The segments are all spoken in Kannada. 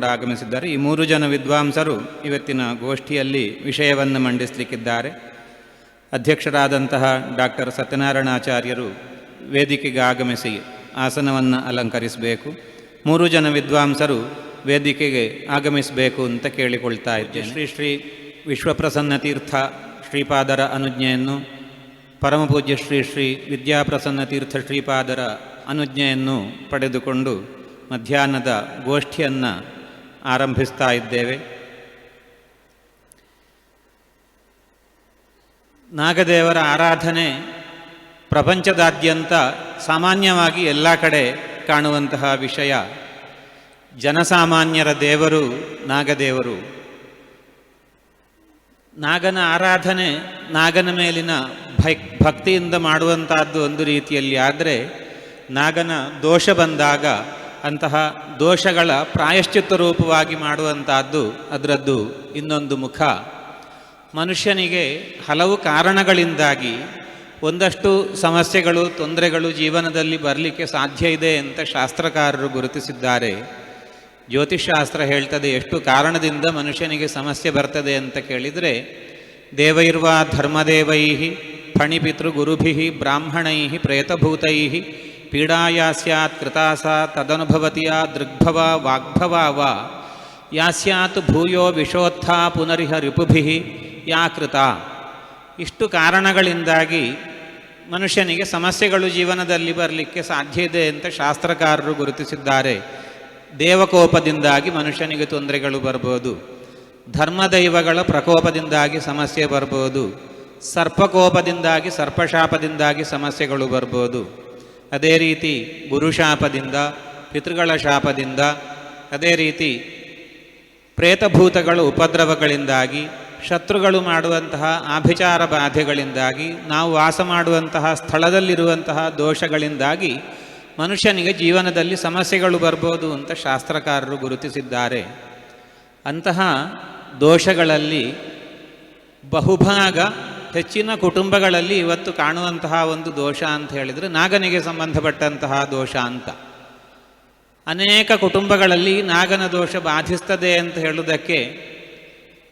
ಕೂಡ ಆಗಮಿಸಿದ್ದಾರೆ. ಈ 3 ಜನ ವಿದ್ವಾಂಸರು ಇವತ್ತಿನ ಗೋಷ್ಠಿಯಲ್ಲಿ ವಿಷಯವನ್ನು ಮಂಡಿಸಲಿಕ್ಕಿದ್ದಾರೆ. ಅಧ್ಯಕ್ಷರಾದಂತಹ ಡಾಕ್ಟರ್ ಸತ್ಯನಾರಾಯಣಾಚಾರ್ಯರು ವೇದಿಕೆಗೆ ಆಗಮಿಸಿ ಆಸನವನ್ನು ಅಲಂಕರಿಸಬೇಕು. 3 ಜನ ವಿದ್ವಾಂಸರು ವೇದಿಕೆಗೆ ಆಗಮಿಸಬೇಕು ಅಂತ ಕೇಳಿಕೊಳ್ತಾ ಇದ್ದೇನೆ. ಶ್ರೀ ಶ್ರೀ ವಿಶ್ವಪ್ರಸನ್ನ ತೀರ್ಥ ಶ್ರೀಪಾದರ ಅನುಜ್ಞೆಯನ್ನು, ಪರಮಪೂಜ್ಯ ಶ್ರೀ ಶ್ರೀ ವಿದ್ಯಾಪ್ರಸನ್ನ ತೀರ್ಥ ಶ್ರೀಪಾದರ ಅನುಜ್ಞೆಯನ್ನು ಪಡೆದುಕೊಂಡು ಮಧ್ಯಾಹ್ನದ ಗೋಷ್ಠಿಯನ್ನು ಆರಂಭಿಸ್ತಾ ಇದ್ದೇವೆ. ನಾಗದೇವರ ಆರಾಧನೆ ಪ್ರಪಂಚದಾದ್ಯಂತ ಸಾಮಾನ್ಯವಾಗಿ ಎಲ್ಲ ಕಡೆ ಕಾಣುವಂತಹ ವಿಷಯ. ಜನಸಾಮಾನ್ಯರ ದೇವರು ನಾಗದೇವರು. ನಾಗನ ಆರಾಧನೆ ನಾಗನ ಮೇಲಿನ ಭಕ್ತಿಯಿಂದ ಮಾಡುವಂತಹದ್ದು ಒಂದು ರೀತಿಯಲ್ಲಿ. ಆದರೆ ನಾಗನ ದೋಷ ಬಂದಾಗ ಅಂತಹ ದೋಷಗಳ ಪ್ರಾಯಶ್ಚಿತ್ತ ರೂಪವಾಗಿ ಮಾಡುವಂತಹದ್ದು ಅದರದ್ದು ಇನ್ನೊಂದು ಮುಖ. ಮನುಷ್ಯನಿಗೆ ಹಲವು ಕಾರಣಗಳಿಂದಾಗಿ ಒಂದಷ್ಟು ಸಮಸ್ಯೆಗಳು, ತೊಂದರೆಗಳು ಜೀವನದಲ್ಲಿ ಬರಲಿಕ್ಕೆ ಸಾಧ್ಯ ಇದೆ ಅಂತ ಶಾಸ್ತ್ರಕಾರರು ಗುರುತಿಸಿದ್ದಾರೆ. ಜ್ಯೋತಿಷ್ಶಾಸ್ತ್ರ ಹೇಳ್ತದೆ ಎಷ್ಟು ಕಾರಣದಿಂದ ಮನುಷ್ಯನಿಗೆ ಸಮಸ್ಯೆ ಬರ್ತದೆ ಅಂತ ಕೇಳಿದರೆ, ದೇವೈರ್ವಾ ಧರ್ಮದೇವೈ ಫಣಿಪಿತೃ ಗುರುಭಿ ಬ್ರಾಹ್ಮಣೈ ಪ್ರೇತಭೂತೈ ಪೀಡಾಯಾ ಸ್ಯಾತ್ ಕೃತಾಸ ತದನುಭವತಿಯ ದೃಗ್ಭವ ವಾಗ್ಭವ ವಾ ಯಾ ಸ್ಯಾತ್ ಭೂಯೋ ವಿಷೋತ್ಥ ಪುನರಿಹ ರಿಪುಭಿ ಯಾ ಕೃತ. ಇಷ್ಟು ಕಾರಣಗಳಿಂದಾಗಿ ಮನುಷ್ಯನಿಗೆ ಸಮಸ್ಯೆಗಳು ಜೀವನದಲ್ಲಿ ಬರಲಿಕ್ಕೆ ಸಾಧ್ಯ ಇದೆ ಅಂತ ಶಾಸ್ತ್ರಕಾರರು ಗುರುತಿಸಿದ್ದಾರೆ. ದೇವಕೋಪದಿಂದಾಗಿ ಮನುಷ್ಯನಿಗೆ ತೊಂದರೆಗಳು ಬರ್ಬೋದು, ಧರ್ಮದೈವಗಳ ಪ್ರಕೋಪದಿಂದಾಗಿ ಸಮಸ್ಯೆ ಬರ್ಬೋದು, ಸರ್ಪಕೋಪದಿಂದಾಗಿ ಸರ್ಪಶಾಪದಿಂದಾಗಿ ಸಮಸ್ಯೆಗಳು ಬರ್ಬೋದು, ಅದೇ ರೀತಿ ಗುರುಶಾಪದಿಂದ, ಪಿತೃಗಳ ಶಾಪದಿಂದ, ಅದೇ ರೀತಿ ಪ್ರೇತಭೂತಗಳ ಉಪದ್ರವಗಳಿಂದಾಗಿ, ಶತ್ರುಗಳು ಮಾಡುವಂತಹ ಆಭಿಚಾರ ಬಾಧೆಗಳಿಂದಾಗಿ, ನಾವು ವಾಸ ಮಾಡುವಂತಹ ಸ್ಥಳದಲ್ಲಿರುವಂತಹ ದೋಷಗಳಿಂದಾಗಿ ಮನುಷ್ಯನಿಗೆ ಜೀವನದಲ್ಲಿ ಸಮಸ್ಯೆಗಳು ಬರ್ಬೋದು ಅಂತ ಶಾಸ್ತ್ರಕಾರರು ಗುರುತಿಸಿದ್ದಾರೆ. ಅಂತಹ ದೋಷಗಳಲ್ಲಿ ಬಹುಭಾಗ ಹೆಚ್ಚಿನ ಕುಟುಂಬಗಳಲ್ಲಿ ಇವತ್ತು ಕಾಣುವಂತಹ ಒಂದು ದೋಷ ಅಂತ ಹೇಳಿದರೆ ನಾಗನಿಗೆ ಸಂಬಂಧಪಟ್ಟಂತಹ ದೋಷ ಅಂತ. ಅನೇಕ ಕುಟುಂಬಗಳಲ್ಲಿ ನಾಗನ ದೋಷ ಬಾಧಿಸ್ತದೆ ಅಂತ ಹೇಳುವುದಕ್ಕೆ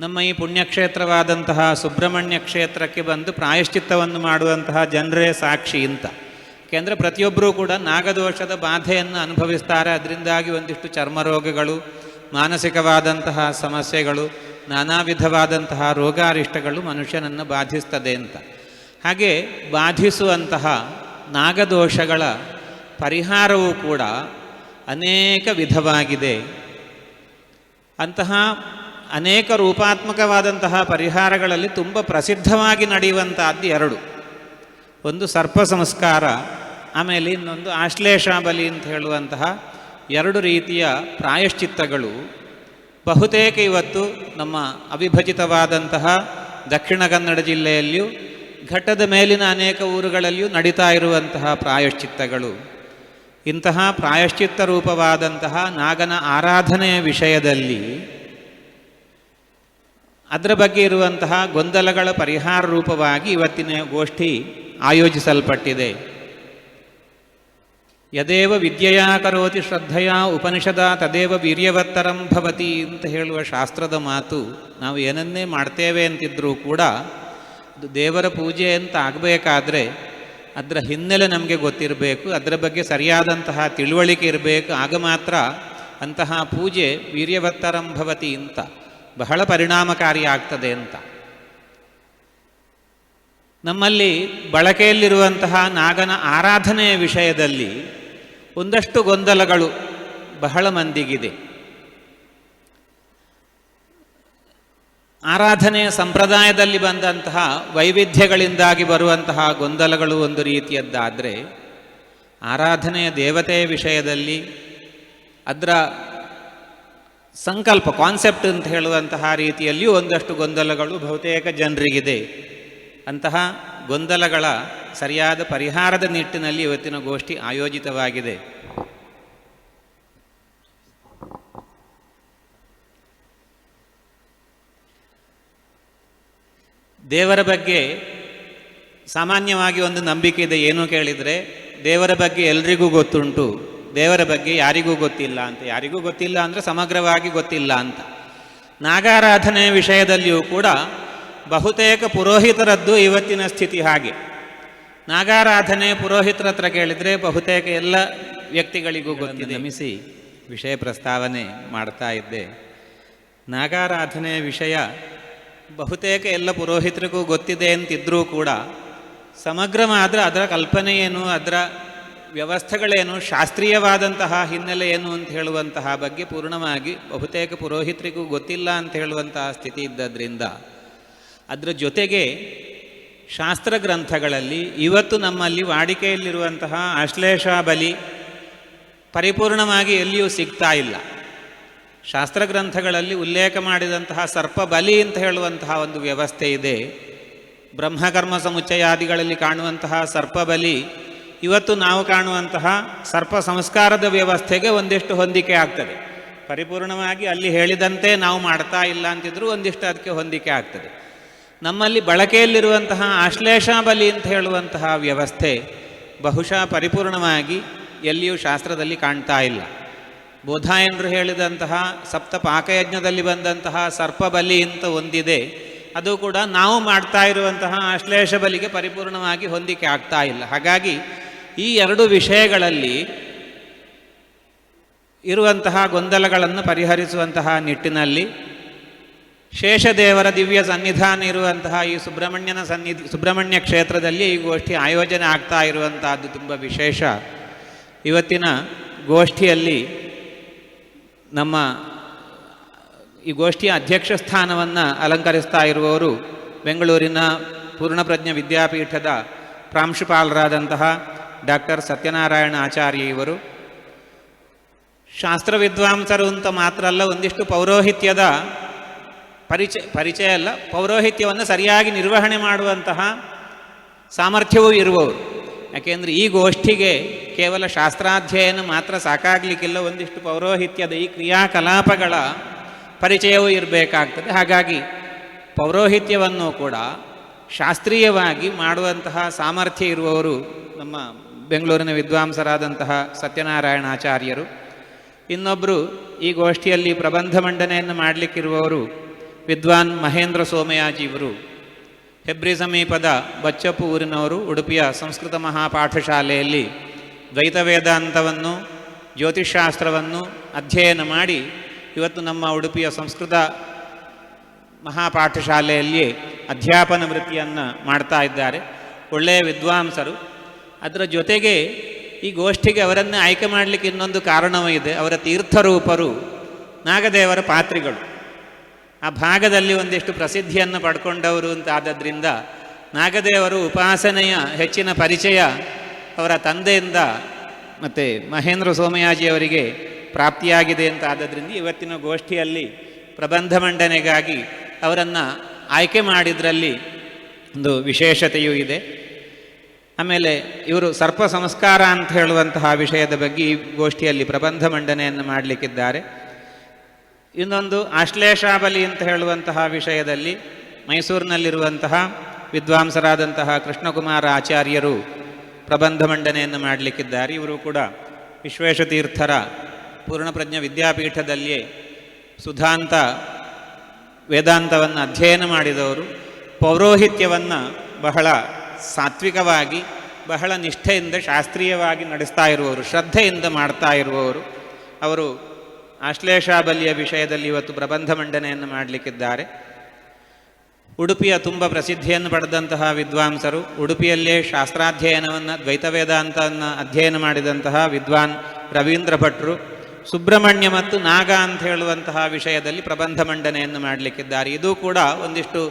ನಮ್ಮ ಈ ಪುಣ್ಯಕ್ಷೇತ್ರವಾದಂತಹ ಸುಬ್ರಹ್ಮಣ್ಯ ಕ್ಷೇತ್ರಕ್ಕೆ ಬಂದು ಪ್ರಾಯಶ್ಚಿತ್ತವನ್ನು ಮಾಡುವಂತಹ ಜನರೇ ಸಾಕ್ಷಿ ಅಂತ. ಯಾಕೆಂದರೆ ಪ್ರತಿಯೊಬ್ಬರೂ ಕೂಡ ನಾಗದೋಷದ ಬಾಧೆಯನ್ನು ಅನುಭವಿಸ್ತಾರೆ. ಅದರಿಂದಾಗಿ ಒಂದಿಷ್ಟು ಚರ್ಮರೋಗಗಳು, ಮಾನಸಿಕವಾದಂತಹ ಸಮಸ್ಯೆಗಳು, ನಾನಾ ವಿಧವಾದಂತಹ ರೋಗಾರಿಷ್ಟಗಳು ಮನುಷ್ಯನನ್ನು ಬಾಧಿಸ್ತದೆ ಅಂತ. ಹಾಗೆ ಬಾಧಿಸುವಂತಹ ನಾಗದೋಷಗಳ ಪರಿಹಾರವೂ ಕೂಡ ಅನೇಕ ವಿಧವಾಗಿದೆ. ಅಂತಹ ಅನೇಕ ರೂಪಾತ್ಮಕವಾದಂತಹ ಪರಿಹಾರಗಳಲ್ಲಿ ತುಂಬ ಪ್ರಸಿದ್ಧವಾಗಿ ನಡೆಯುವಂತಹದ್ದು 2. ಒಂದು ಸರ್ಪ ಸಂಸ್ಕಾರ, ಆಮೇಲೆ ಇನ್ನೊಂದು ಆಶ್ಲೇಷ ಬಲಿ ಅಂತ ಹೇಳುವಂತಹ 2 ರೀತಿಯ ಪ್ರಾಯಶ್ಚಿತ್ತಗಳು ಬಹುತೇಕ ಇವತ್ತು ನಮ್ಮ ಅವಿಭಜಿತವಾದಂತಹ ದಕ್ಷಿಣ ಕನ್ನಡ ಜಿಲ್ಲೆಯಲ್ಲಿಯೂ ಘಟ್ಟದ ಮೇಲಿನ ಅನೇಕ ಊರುಗಳಲ್ಲಿಯೂ ನಡೀತಾ ಇರುವಂತಹ ಪ್ರಾಯಶ್ಚಿತ್ತಗಳು. ಇಂತಹ ಪ್ರಾಯಶ್ಚಿತ್ತ ರೂಪವಾದಂತಹ ನಾಗನ ಆರಾಧನೆಯ ವಿಷಯದಲ್ಲಿ ಅದರ ಬಗ್ಗೆ ಇರುವಂತಹ ಗೊಂದಲಗಳ ಪರಿಹಾರ ರೂಪವಾಗಿ ಇವತ್ತಿನ ಗೋಷ್ಠಿ ಆಯೋಜಿಸಲ್ಪಟ್ಟಿದೆ. ಯದೇವ ವಿದ್ಯೆಯಾ ಕರೋತಿ ಶ್ರದ್ಧೆಯ ಉಪನಿಷದ ತದೇವ ವೀರ್ಯವತ್ತರಂ ಭವತಿ ಅಂತ ಹೇಳುವ ಶಾಸ್ತ್ರದ ಮಾತು. ನಾವು ಏನನ್ನೇ ಮಾಡ್ತೇವೆ ಅಂತಿದ್ರೂ ಕೂಡ ಅದು ದೇವರ ಪೂಜೆ ಅಂತ ಆಗಬೇಕಾದ್ರೆ ಅದರ ಹಿನ್ನೆಲೆ ನಮಗೆ ಗೊತ್ತಿರಬೇಕು, ಅದರ ಬಗ್ಗೆ ಸರಿಯಾದಂತಹ ತಿಳುವಳಿಕೆ ಇರಬೇಕು. ಆಗ ಮಾತ್ರ ಅಂತಹ ಪೂಜೆ ವೀರ್ಯವತ್ತರಂ ಭವತಿ ಅಂತ ಬಹಳ ಪರಿಣಾಮಕಾರಿ ಆಗ್ತದೆ ಅಂತ. ನಮ್ಮಲ್ಲಿ ಬಳಕೆಯಲ್ಲಿರುವಂತಹ ನಾಗನ ಆರಾಧನೆಯ ವಿಷಯದಲ್ಲಿ ಒಂದಷ್ಟು ಗೊಂದಲಗಳು ಬಹಳ ಮಂದಿಗಿದೆ. ಆರಾಧನೆಯ ಸಂಪ್ರದಾಯದಲ್ಲಿ ಬಂದಂತಹ ವೈವಿಧ್ಯಗಳಿಂದಾಗಿ ಬರುವಂತಹ ಗೊಂದಲಗಳು ಒಂದು ರೀತಿಯದ್ದಾದರೆ, ಆರಾಧನೆಯ ದೇವತೆಯ ವಿಷಯದಲ್ಲಿ ಅದರ ಸಂಕಲ್ಪ, ಕಾನ್ಸೆಪ್ಟ್ ಅಂತ ಹೇಳುವಂತಹ ರೀತಿಯಲ್ಲಿಯೂ ಒಂದಷ್ಟು ಗೊಂದಲಗಳು ಬಹುತೇಕ ಜನರಿಗಿದೆ. ಅಂತಹ ಗೊಂದಲಗಳ ಸರಿಯಾದ ಪರಿಹಾರದ ನಿಟ್ಟಿನಲ್ಲಿ ಇವತ್ತಿನ ಗೋಷ್ಠಿ ಆಯೋಜಿತವಾಗಿದೆ. ದೇವರ ಬಗ್ಗೆ ಸಾಮಾನ್ಯವಾಗಿ ಒಂದು ನಂಬಿಕೆ ಇದೆ. ಏನು ಕೇಳಿದರೆ, ದೇವರ ಬಗ್ಗೆ ಎಲ್ರಿಗೂ ಗೊತ್ತುಂಟು, ದೇವರ ಬಗ್ಗೆ ಯಾರಿಗೂ ಗೊತ್ತಿಲ್ಲ ಅಂತ. ಯಾರಿಗೂ ಗೊತ್ತಿಲ್ಲ ಅಂದರೆ ಸಮಗ್ರವಾಗಿ ಗೊತ್ತಿಲ್ಲ ಅಂತ. ನಾಗಾರಾಧನೆ ವಿಷಯದಲ್ಲಿಯೂ ಕೂಡ ಬಹುತೇಕ ಪುರೋಹಿತರದ್ದು ಇವತ್ತಿನ ಸ್ಥಿತಿ ಹಾಗೆ. ನಾಗಾರಾಧನೆ ಪುರೋಹಿತರ ಹತ್ರ ಕೇಳಿದರೆ ಬಹುತೇಕ ಎಲ್ಲ ವ್ಯಕ್ತಿಗಳಿಗೂ ಗೊತ್ತಿದೆ. ಗಮನಿಸಿ ವಿಷಯ ಪ್ರಸ್ತಾವನೆ ಮಾಡ್ತಾ ಇದ್ದೆ. ನಾಗಾರಾಧನೆ ವಿಷಯ ಬಹುತೇಕ ಎಲ್ಲ ಪುರೋಹಿತರಿಗೂ ಗೊತ್ತಿದೆ ಅಂತಿದ್ರೂ ಕೂಡ ಸಮಗ್ರವಾದ ಅದರ ಕಲ್ಪನೆ ಏನು, ಅದರ ವ್ಯವಸ್ಥೆಗಳೇನು, ಶಾಸ್ತ್ರೀಯವಾದಂತಹ ಹಿನ್ನೆಲೆ ಏನು ಅಂತ ಹೇಳುವಂತಹ ಬಗ್ಗೆ ಪೂರ್ಣವಾಗಿ ಬಹುತೇಕ ಪುರೋಹಿತರಿಗೂ ಗೊತ್ತಿಲ್ಲ ಅಂತ ಹೇಳುವಂತಹ ಸ್ಥಿತಿ ಇದ್ದದ್ರಿಂದ ಅದರ ಜೊತೆಗೆ ಶಾಸ್ತ್ರ ಗ್ರಂಥಗಳಲ್ಲಿ ಇವತ್ತು ನಮ್ಮಲ್ಲಿ ವಾಡಿಕೆಯಲ್ಲಿರುವಂತಹ ಆಶ್ಲೇಷ ಬಲಿ ಪರಿಪೂರ್ಣವಾಗಿ ಎಲ್ಲಿಯೂ ಸಿಗ್ತಾ ಇಲ್ಲ. ಶಾಸ್ತ್ರ ಗ್ರಂಥಗಳಲ್ಲಿ ಉಲ್ಲೇಖ ಮಾಡಿದಂತಹ ಸರ್ಪ ಬಲಿ ಅಂತ ಹೇಳುವಂತಹ ಒಂದು ವ್ಯವಸ್ಥೆ ಇದೆ. ಬ್ರಹ್ಮಕರ್ಮ ಸಮುಚ್ಚಯಾದಿಗಳಲ್ಲಿ ಕಾಣುವಂತಹ ಸರ್ಪ ಬಲಿ ಇವತ್ತು ನಾವು ಕಾಣುವಂತಹ ಸರ್ಪ ಸಂಸ್ಕಾರದ ವ್ಯವಸ್ಥೆಗೆ ಒಂದಿಷ್ಟು ಹೊಂದಿಕೆ ಆಗ್ತದೆ. ಪರಿಪೂರ್ಣವಾಗಿ ಅಲ್ಲಿ ಹೇಳಿದಂತೆ ನಾವು ಮಾಡ್ತಾ ಇಲ್ಲ ಅಂತಿದ್ರು ಒಂದಿಷ್ಟು ಅದಕ್ಕೆ ಹೊಂದಿಕೆ ಆಗ್ತದೆ. ನಮ್ಮಲ್ಲಿ ಬಳಕೆಯಲ್ಲಿರುವಂತಹ ಆಶ್ಲೇಷ ಬಲಿ ಅಂತ ಹೇಳುವಂತಹ ವ್ಯವಸ್ಥೆ ಬಹುಶಃ ಪರಿಪೂರ್ಣವಾಗಿ ಎಲ್ಲಿಯೂ ಶಾಸ್ತ್ರದಲ್ಲಿ ಕಾಣ್ತಾ ಇಲ್ಲ. ಬೋಧಾಯನರು ಹೇಳಿದಂತಹ ಸಪ್ತ ಪಾಕಯಜ್ಞದಲ್ಲಿ ಬಂದಂತಹ ಸರ್ಪ ಬಲಿ ಅಂತ ಒಂದಿದೆ, ಅದು ಕೂಡ ನಾವು ಮಾಡ್ತಾ ಇರುವಂತಹ ಆಶ್ಲೇಷ ಬಲಿಗೆ ಪರಿಪೂರ್ಣವಾಗಿ ಹೊಂದಿಕೆ ಆಗ್ತಾ ಇಲ್ಲ. ಹಾಗಾಗಿ ಈ ಎರಡು ವಿಷಯಗಳಲ್ಲಿ ಇರುವಂತಹ ಗೊಂದಲಗಳನ್ನು ಪರಿಹರಿಸುವಂತಹ ನಿಟ್ಟಿನಲ್ಲಿ ಶೇಷದೇವರ ದಿವ್ಯ ಸನ್ನಿಧಾನ ಇರುವಂತಹ ಈ ಸುಬ್ರಹ್ಮಣ್ಯ ಕ್ಷೇತ್ರದಲ್ಲಿ ಈ ಗೋಷ್ಠಿ ಆಯೋಜನೆ ಆಗ್ತಾ ಇರುವಂತಹದ್ದು ತುಂಬ ವಿಶೇಷ. ಇವತ್ತಿನ ಗೋಷ್ಠಿಯಲ್ಲಿ ನಮ್ಮ ಈ ಗೋಷ್ಠಿಯ ಅಧ್ಯಕ್ಷ ಸ್ಥಾನವನ್ನು ಅಲಂಕರಿಸ್ತಾ ಇರುವವರು ಬೆಂಗಳೂರಿನ ಪೂರ್ಣಪ್ರಜ್ಞ ವಿದ್ಯಾಪೀಠದ ಪ್ರಾಂಶುಪಾಲರಾದಂತಹ ಡಾಕ್ಟರ್ ಸತ್ಯನಾರಾಯಣ ಆಚಾರ್ಯ ಇವರು. ಶಾಸ್ತ್ರ ವಿದ್ವಾಂಸರು ಅಂತ ಮಾತ್ರ ಅಲ್ಲ, ಒಂದಿಷ್ಟು ಪೌರೋಹಿತ್ಯದ ಪರಿಚಯ ಅಲ್ಲ, ಪೌರೋಹಿತ್ಯವನ್ನು ಸರಿಯಾಗಿ ನಿರ್ವಹಣೆ ಮಾಡುವಂತಹ ಸಾಮರ್ಥ್ಯವೂ ಇರುವವರು. ಯಾಕೆಂದರೆ ಈ ಗೋಷ್ಠಿಗೆ ಕೇವಲ ಶಾಸ್ತ್ರಾಧ್ಯಯನ ಮಾತ್ರ ಸಾಕಾಗಲಿಕ್ಕಿಲ್ಲ, ಒಂದಿಷ್ಟು ಪೌರೋಹಿತ್ಯದ ಈ ಕ್ರಿಯಾಕಲಾಪಗಳ ಪರಿಚಯವೂ ಇರಬೇಕಾಗ್ತದೆ. ಹಾಗಾಗಿ ಪೌರೋಹಿತ್ಯವನ್ನು ಕೂಡ ಶಾಸ್ತ್ರೀಯವಾಗಿ ಮಾಡುವಂತಹ ಸಾಮರ್ಥ್ಯ ಇರುವವರು ನಮ್ಮ ಬೆಂಗಳೂರಿನ ವಿದ್ವಾಂಸರಾದಂತಹ ಸತ್ಯನಾರಾಯಣ ಆಚಾರ್ಯರು. ಇನ್ನೊಬ್ಬರು ಈ ಗೋಷ್ಠಿಯಲ್ಲಿ ಪ್ರಬಂಧ ಮಂಡನೆಯನ್ನು ಮಾಡಲಿಕ್ಕಿರುವವರು ವಿದ್ವಾನ್ ಮಹೇಂದ್ರ ಸೋಮಯಾಜಿಯವರು. ಹೆಬ್ರಿ ಸಮೀಪದ ಬಚ್ಚಪ್ಪು ಊರಿನವರು. ಉಡುಪಿಯ ಸಂಸ್ಕೃತ ಮಹಾಪಾಠಶಾಲೆಯಲ್ಲಿ ದ್ವೈತ ವೇದಾಂತವನ್ನು ಜ್ಯೋತಿಷ್ಶಾಸ್ತ್ರವನ್ನು ಅಧ್ಯಯನ ಮಾಡಿ ಇವತ್ತು ನಮ್ಮ ಉಡುಪಿಯ ಸಂಸ್ಕೃತ ಮಹಾಪಾಠಶಾಲೆಯಲ್ಲಿ ಅಧ್ಯಾಪನ ವೃತ್ತಿಯನ್ನು ಮಾಡ್ತಾ ಇದ್ದಾರೆ. ಒಳ್ಳೆಯ ವಿದ್ವಾಂಸರು. ಅದರ ಜೊತೆಗೆ ಈ ಗೋಷ್ಠಿಗೆ ಅವರನ್ನು ಆಯ್ಕೆ ಮಾಡಲಿಕ್ಕೆ ಇನ್ನೊಂದು ಕಾರಣವೂ ಇದೆ. ಅವರ ತೀರ್ಥರೂಪರು ನಾಗದೇವರ ಪಾತ್ರಿಗಳು. ಆ ಭಾಗದಲ್ಲಿ ಒಂದಿಷ್ಟು ಪ್ರಸಿದ್ಧಿಯನ್ನು ಪಡ್ಕೊಂಡವರು ಅಂತ ಆದದ್ರಿಂದ ನಾಗದೇವರು ಉಪಾಸನೆಯ ಹೆಚ್ಚಿನ ಪರಿಚಯ ಅವರ ತಂದೆಯಿಂದ ಮತ್ತು ಮಹೇಂದ್ರ ಸೋಮಯಾಜಿಯವರಿಗೆ ಪ್ರಾಪ್ತಿಯಾಗಿದೆ ಅಂತ ಆದದ್ರಿಂದ ಇವತ್ತಿನ ಗೋಷ್ಠಿಯಲ್ಲಿ ಪ್ರಬಂಧ ಮಂಡನೆಗಾಗಿ ಅವರನ್ನು ಆಯ್ಕೆ ಮಾಡಿದ್ರಲ್ಲಿ ಒಂದು ವಿಶೇಷತೆಯೂ ಇದೆ. ಆಮೇಲೆ ಇವರು ಸರ್ಪ ಸಂಸ್ಕಾರ ಅಂತ ಹೇಳುವಂತಹ ವಿಷಯದ ಬಗ್ಗೆ ಈ ಗೋಷ್ಠಿಯಲ್ಲಿ ಪ್ರಬಂಧ ಮಂಡನೆಯನ್ನು ಮಾಡಲಿಕ್ಕಿದ್ದಾರೆ. ಇನ್ನೊಂದು ಆಶ್ಲೇಷಾಬಲಿ ಅಂತ ಹೇಳುವಂತಹ ವಿಷಯದಲ್ಲಿ ಮೈಸೂರಿನಲ್ಲಿರುವಂತಹ ವಿದ್ವಾಂಸರಾದಂತಹ ಕೃಷ್ಣಕುಮಾರ ಆಚಾರ್ಯರು ಪ್ರಬಂಧ ಮಂಡನೆಯನ್ನು ಮಾಡಲಿಕ್ಕಿದ್ದಾರೆ. ಇವರು ಕೂಡ ವಿಶ್ವೇಶತೀರ್ಥರ ಪೂರ್ಣಪ್ರಜ್ಞ ವಿದ್ಯಾಪೀಠದಲ್ಲಿಯೇ ಸುಧಾಂತ ವೇದಾಂತವನ್ನು ಅಧ್ಯಯನ ಮಾಡಿದವರು. ಪೌರೋಹಿತ್ಯವನ್ನು ಬಹಳ ಸಾತ್ವಿಕವಾಗಿ ಬಹಳ ನಿಷ್ಠೆಯಿಂದ ಶಾಸ್ತ್ರೀಯವಾಗಿ ನಡೆಸ್ತಾ ಇರುವವರು, ಶ್ರದ್ಧೆಯಿಂದ ಮಾಡ್ತಾ ಇರುವವರು. ಅವರು ಆಶ್ಲೇಷಾಬಲಿಯ ವಿಷಯದಲ್ಲಿ ಇವತ್ತು ಪ್ರಬಂಧ ಮಂಡನೆಯನ್ನು ಮಾಡಲಿಕ್ಕಿದ್ದಾರೆ. ಉಡುಪಿಯ ತುಂಬ ಪ್ರಸಿದ್ಧಿಯನ್ನು ಪಡೆದಂತಹ ವಿದ್ವಾಂಸರು, ಉಡುಪಿಯಲ್ಲೇ ಶಾಸ್ತ್ರಾಧ್ಯಯನವನ್ನು ದ್ವೈತ ವೇದಾಂತವನ್ನು ಅಧ್ಯಯನ ಮಾಡಿದಂತಹ ವಿದ್ವಾನ್ ರವೀಂದ್ರ ಭಟ್ರು ಸುಬ್ರಹ್ಮಣ್ಯ ಮತ್ತು ನಾಗ ಅಂತ ಹೇಳುವಂತಹ ವಿಷಯದಲ್ಲಿ ಪ್ರಬಂಧ ಮಂಡನೆಯನ್ನು ಮಾಡಲಿಕ್ಕಿದ್ದಾರೆ. ಇದು ಕೂಡ ಒಂದಿಷ್ಟು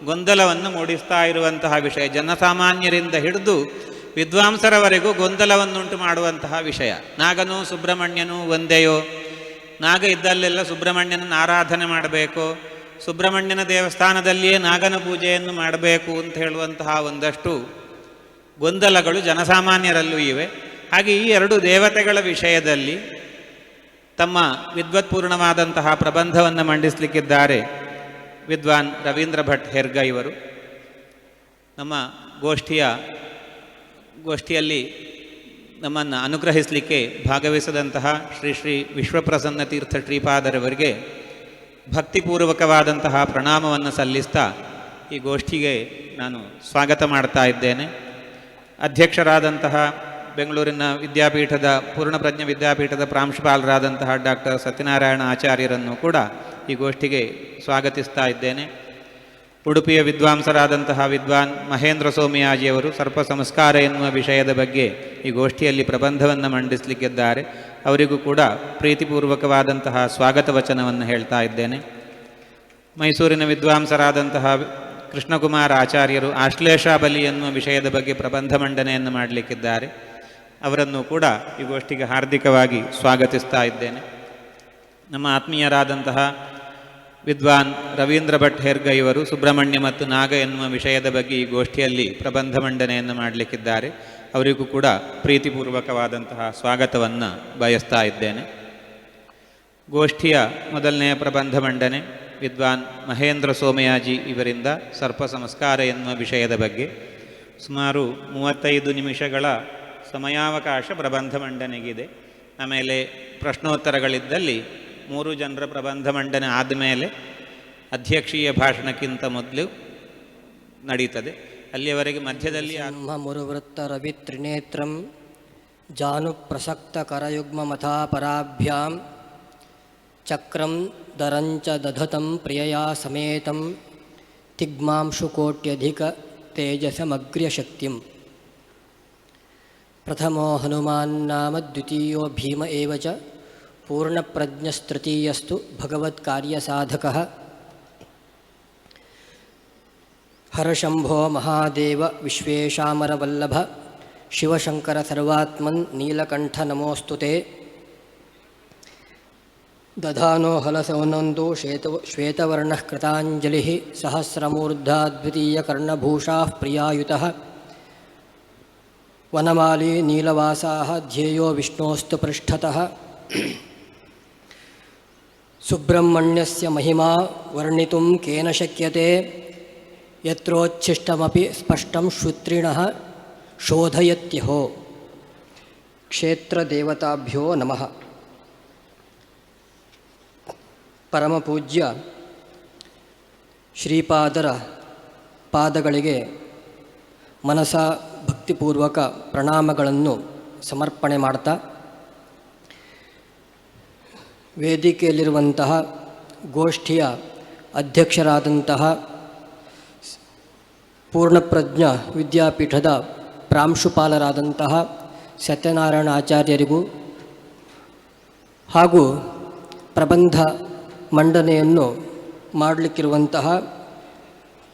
ಗೊಂದಲವನ್ನು ಮೂಡಿಸ್ತಾ ಇರುವಂತಹ ವಿಷಯ. ಜನಸಾಮಾನ್ಯರಿಂದ ಹಿಡಿದು ವಿದ್ವಾಂಸರವರೆಗೂ ಗೊಂದಲವನ್ನುಂಟು ಮಾಡುವಂತಹ ವಿಷಯ. ನಾಗನೂ ಸುಬ್ರಹ್ಮಣ್ಯನೂ ಒಂದೆಯೋ, ನಾಗ ಇದ್ದಲ್ಲೆಲ್ಲ ಸುಬ್ರಹ್ಮಣ್ಯನನ್ನು ಆರಾಧನೆ ಮಾಡಬೇಕು, ಸುಬ್ರಹ್ಮಣ್ಯನ ದೇವಸ್ಥಾನದಲ್ಲಿಯೇ ನಾಗನ ಪೂಜೆಯನ್ನು ಮಾಡಬೇಕು ಅಂತ ಹೇಳುವಂತಹ ಒಂದಷ್ಟು ಗೊಂದಲಗಳು ಜನಸಾಮಾನ್ಯರಲ್ಲೂ ಇವೆ. ಹಾಗೆ ಈ ಎರಡು ದೇವತೆಗಳ ವಿಷಯದಲ್ಲಿ ತಮ್ಮ ವಿದ್ವತ್ಪೂರ್ಣವಾದಂತಹ ಪ್ರಬಂಧವನ್ನು ಮಂಡಿಸಲಿಕ್ಕಿದ್ದಾರೆ ವಿದ್ವಾನ್ ರವೀಂದ್ರ ಭಟ್ ಹೆರ್ಗ ಇವರು. ನಮ್ಮ ಗೋಷ್ಠಿಯಲ್ಲಿ ನಮ್ಮನ್ನು ಅನುಗ್ರಹಿಸಲಿಕ್ಕೆ ಭಾಗವಹಿಸಿದಂತಹ ಶ್ರೀ ಶ್ರೀ ವಿಶ್ವಪ್ರಸನ್ನ ತೀರ್ಥ ಶ್ರೀಪಾದರವರಿಗೆ ಭಕ್ತಿಪೂರ್ವಕವಾದಂತಹ ಪ್ರಣಾಮವನ್ನು ಸಲ್ಲಿಸ್ತಾ ಈ ಗೋಷ್ಠಿಗೆ ನಾನು ಸ್ವಾಗತ ಮಾಡ್ತಾ ಇದ್ದೇನೆ. ಅಧ್ಯಕ್ಷರಾದಂತಹ ಬೆಂಗಳೂರಿನ ವಿದ್ಯಾಪೀಠದ ಪೂರ್ಣಪ್ರಜ್ಞ ವಿದ್ಯಾಪೀಠದ ಪ್ರಾಂಶುಪಾಲರಾದಂತಹ ಡಾಕ್ಟರ್ ಸತ್ಯನಾರಾಯಣ ಆಚಾರ್ಯರನ್ನು ಕೂಡ ಈ ಗೋಷ್ಠಿಗೆ ಸ್ವಾಗತಿಸ್ತಾ ಇದ್ದೇನೆ. ಉಡುಪಿಯ ವಿದ್ವಾಂಸರಾದಂತಹ ವಿದ್ವಾನ್ ಮಹೇಂದ್ರ ಸೋಮಯಾಜಿಯವರು ಸರ್ಪ ಸಂಸ್ಕಾರ ಎನ್ನುವ ವಿಷಯದ ಬಗ್ಗೆ ಈ ಗೋಷ್ಠಿಯಲ್ಲಿ ಪ್ರಬಂಧವನ್ನು ಮಂಡಿಸಲಿಕ್ಕಿದ್ದಾರೆ. ಅವರಿಗೂ ಕೂಡ ಪ್ರೀತಿಪೂರ್ವಕವಾದಂತಹ ಸ್ವಾಗತ ವಚನವನ್ನು ಹೇಳ್ತಾ ಇದ್ದೇನೆ. ಮೈಸೂರಿನ ವಿದ್ವಾಂಸರಾದಂತಹ ಕೃಷ್ಣಕುಮಾರ ಆಚಾರ್ಯರು ಆಶ್ಲೇಷಾಬಲಿ ಎನ್ನುವ ವಿಷಯದ ಬಗ್ಗೆ ಪ್ರಬಂಧ ಮಂಡನೆಯನ್ನು ಮಾಡಲಿಕ್ಕಿದ್ದಾರೆ. ಅವರನ್ನು ಕೂಡ ಈ ಗೋಷ್ಠಿಗೆ ಹಾರ್ದಿಕವಾಗಿ ಸ್ವಾಗತಿಸ್ತಾ ಇದ್ದೇನೆ. ನಮ್ಮ ಆತ್ಮೀಯರಾದಂತಹ ವಿದ್ವಾನ್ ರವೀಂದ್ರ ಭಟ್ ಹೆರ್ಗ ಇವರು ಸುಬ್ರಹ್ಮಣ್ಯ ಮತ್ತು ನಾಗ ಎನ್ನುವ ವಿಷಯದ ಬಗ್ಗೆ ಈ ಗೋಷ್ಠಿಯಲ್ಲಿ ಪ್ರಬಂಧ ಮಂಡನೆಯನ್ನು ಮಾಡಲಿಕ್ಕಿದ್ದಾರೆ. ಅವರಿಗೂ ಕೂಡ ಪ್ರೀತಿಪೂರ್ವಕವಾದಂತಹ ಸ್ವಾಗತವನ್ನು ಬಯಸ್ತಾ ಇದ್ದೇನೆ. ಗೋಷ್ಠಿಯ ಮೊದಲನೆಯ ಪ್ರಬಂಧ ಮಂಡನೆ ವಿದ್ವಾನ್ ಮಹೇಂದ್ರ ಸೋಮಯಾಜಿ ಇವರಿಂದ ಸರ್ಪ ಸಂಸ್ಕಾರ ಎನ್ನುವ ವಿಷಯದ ಬಗ್ಗೆ ಸುಮಾರು 35 ನಿಮಿಷಗಳ ಸಮಯಾವಕಾಶ ಪ್ರಬಂಧ ಮಂಡನೆಗಿದೆ. ಆಮೇಲೆ ಪ್ರಶ್ನೋತ್ತರಗಳಿದ್ದಲ್ಲಿ 3 ಜನರ ಪ್ರಬಂಧ ಮಂಡನೆ ಆದಮೇಲೆ ಅಧ್ಯಕ್ಷೀಯ ಭಾಷಣಕ್ಕಿಂತ ಮೊದಲು ನಡೀತದೆ. ಅಲ್ಲಿಯವರೆಗೆ ಮಧ್ಯದಲ್ಲಿ ಮುರುವೃತ್ತ ರವಿ ತ್ರಿನೇತ್ರಂ ಜಾನು ಪ್ರಸಕ್ತ ಕರಯುಗ್ಮ ಮಥಾಪರಾಭ್ಯಾಂ ಚಕ್ರಂ ದರಂಚ ದಧತಂ ಪ್ರಿಯಯಾ ಸಮೇತಂ ತಿಗ್ಮಾಂಶುಕೋಟ್ಯಧಿಕ ತೇಜಸಮಗ್ರ್ಯಶಕ್ತಿಂ ಪ್ರಥಮೋ ಹನುಮಾನ್ನಾಮ ದ್ವಿತೀಯೋ ಭೀಮ ಏವ ಚ ಪೂರ್ಣಪ್ರಜ್ಞಸ್ತೃತೀಯಸ್ತು ಭಗವತ್ಕಾರ್ಯಸಾಧಕಃ ಹರಶಂಭೋ ಮಹಾದೇವ ವಿಶ್ವೇಶಾಮರವಲ್ಲಭ ಶಿವಶಂಕರ ಸರ್ವಾತ್ಮನ್ ನೀಲಕಂಠ ನಮೋಸ್ತುತೆ ದಧಾನೋ ಹಲಸವನೊಂದು ಶ್ವೇತವರ್ಣಃ ಕೃತಾಂಜಲಿ ಸಹಸ್ರಮೂರ್ಧಾ ದ್ವಿತೀಯಕರ್ಣಭೂಷಾಃ ಪ್ರಿಯಾಯುತಃ ವನಮಾಲಿ ನೀಲವಾಸಾಃ ಧ್ಯೇಯೋ ವಿಷ್ಣೋಸ್ತು ಪೃಷ್ಠತಃ ಸುಬ್ರಹ್ಮಣ್ಯಸ್ಯ ಮಹಿಮಾ ವರ್ಣಿತುಂ ಕೇನ ಶಕ್ಯತೆ ಯತ್ರೋಚ್ಛಿಷ್ಟಮಪಿ ಸ್ಪಷ್ಟಂ ಶ್ರುತ್ರಿಣಃ ಶೋಧಯತ್ಯಹೋ. ಕ್ಷೇತ್ರದೇವತಾಭ್ಯೋ ನಮಃ. ಪರಮಪೂಜ್ಯ ಶ್ರೀಪಾದರ ಪಾದಗಳಿಗೆ ಮನಸ ಭಕ್ತಿಪೂರ್ವಕ ಪ್ರಣಾಮಗಳನ್ನು ಸಮರ್ಪಣೆ ಮಾಡ್ತಾ, ವೇದಿಕೆಯಲ್ಲಿರುವಂತಹ ಗೋಷ್ಠಿಯ ಅಧ್ಯಕ್ಷರಾದಂತಹ ಪೂರ್ಣಪ್ರಜ್ಞ ವಿದ್ಯಾಪೀಠದ ಪ್ರಾಂಶುಪಾಲರಾದಂತಹ ಸತ್ಯನಾರಾಯಣ ಆಚಾರ್ಯರಿಗೂ ಹಾಗೂ ಪ್ರಬಂಧ ಮಂಡನೆಯನ್ನು ಮಾಡಲಿಕ್ಕಿರುವಂತಹ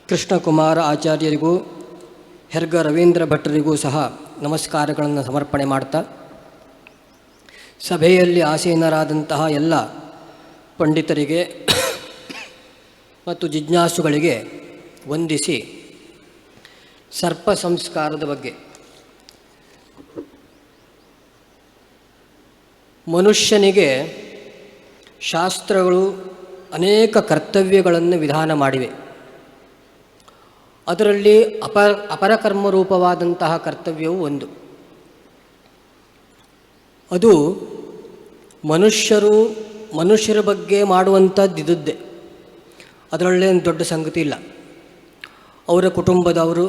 ಕೃಷ್ಣಕುಮಾರ ಆಚಾರ್ಯರಿಗೂ ಹೆರ್ಗ ರವೀಂದ್ರ ಭಟ್ಟರಿಗೂ ಸಹ ನಮಸ್ಕಾರಗಳನ್ನು ಸಮರ್ಪಣೆ ಮಾಡ್ತಾ, ಸಭೆಯಲ್ಲಿ ಆಸೀನರಾದಂತಹ ಎಲ್ಲ ಪಂಡಿತರಿಗೆ ಮತ್ತು ಜಿಜ್ಞಾಸುಗಳಿಗೆ ವಂದಿಸಿ ಸರ್ಪ ಸಂಸ್ಕಾರದ ಬಗ್ಗೆ, ಮನುಷ್ಯನಿಗೆ ಶಾಸ್ತ್ರಗಳು ಅನೇಕ ಕರ್ತವ್ಯಗಳನ್ನು ವಿಧಾನ ಮಾಡಿವೆ. ಅದರಲ್ಲಿ ಅಪರಕರ್ಮ ರೂಪವಾದಂತಹ ಕರ್ತವ್ಯವು ಒಂದು. ಅದು ಮನುಷ್ಯರ ಬಗ್ಗೆ ಮಾಡುವಂಥದ್ದಿದ್ದೇ. ಅದರಲ್ಲೇನು ದೊಡ್ಡ ಸಂಗತಿ ಇಲ್ಲ. ಅವರ ಕುಟುಂಬದವರು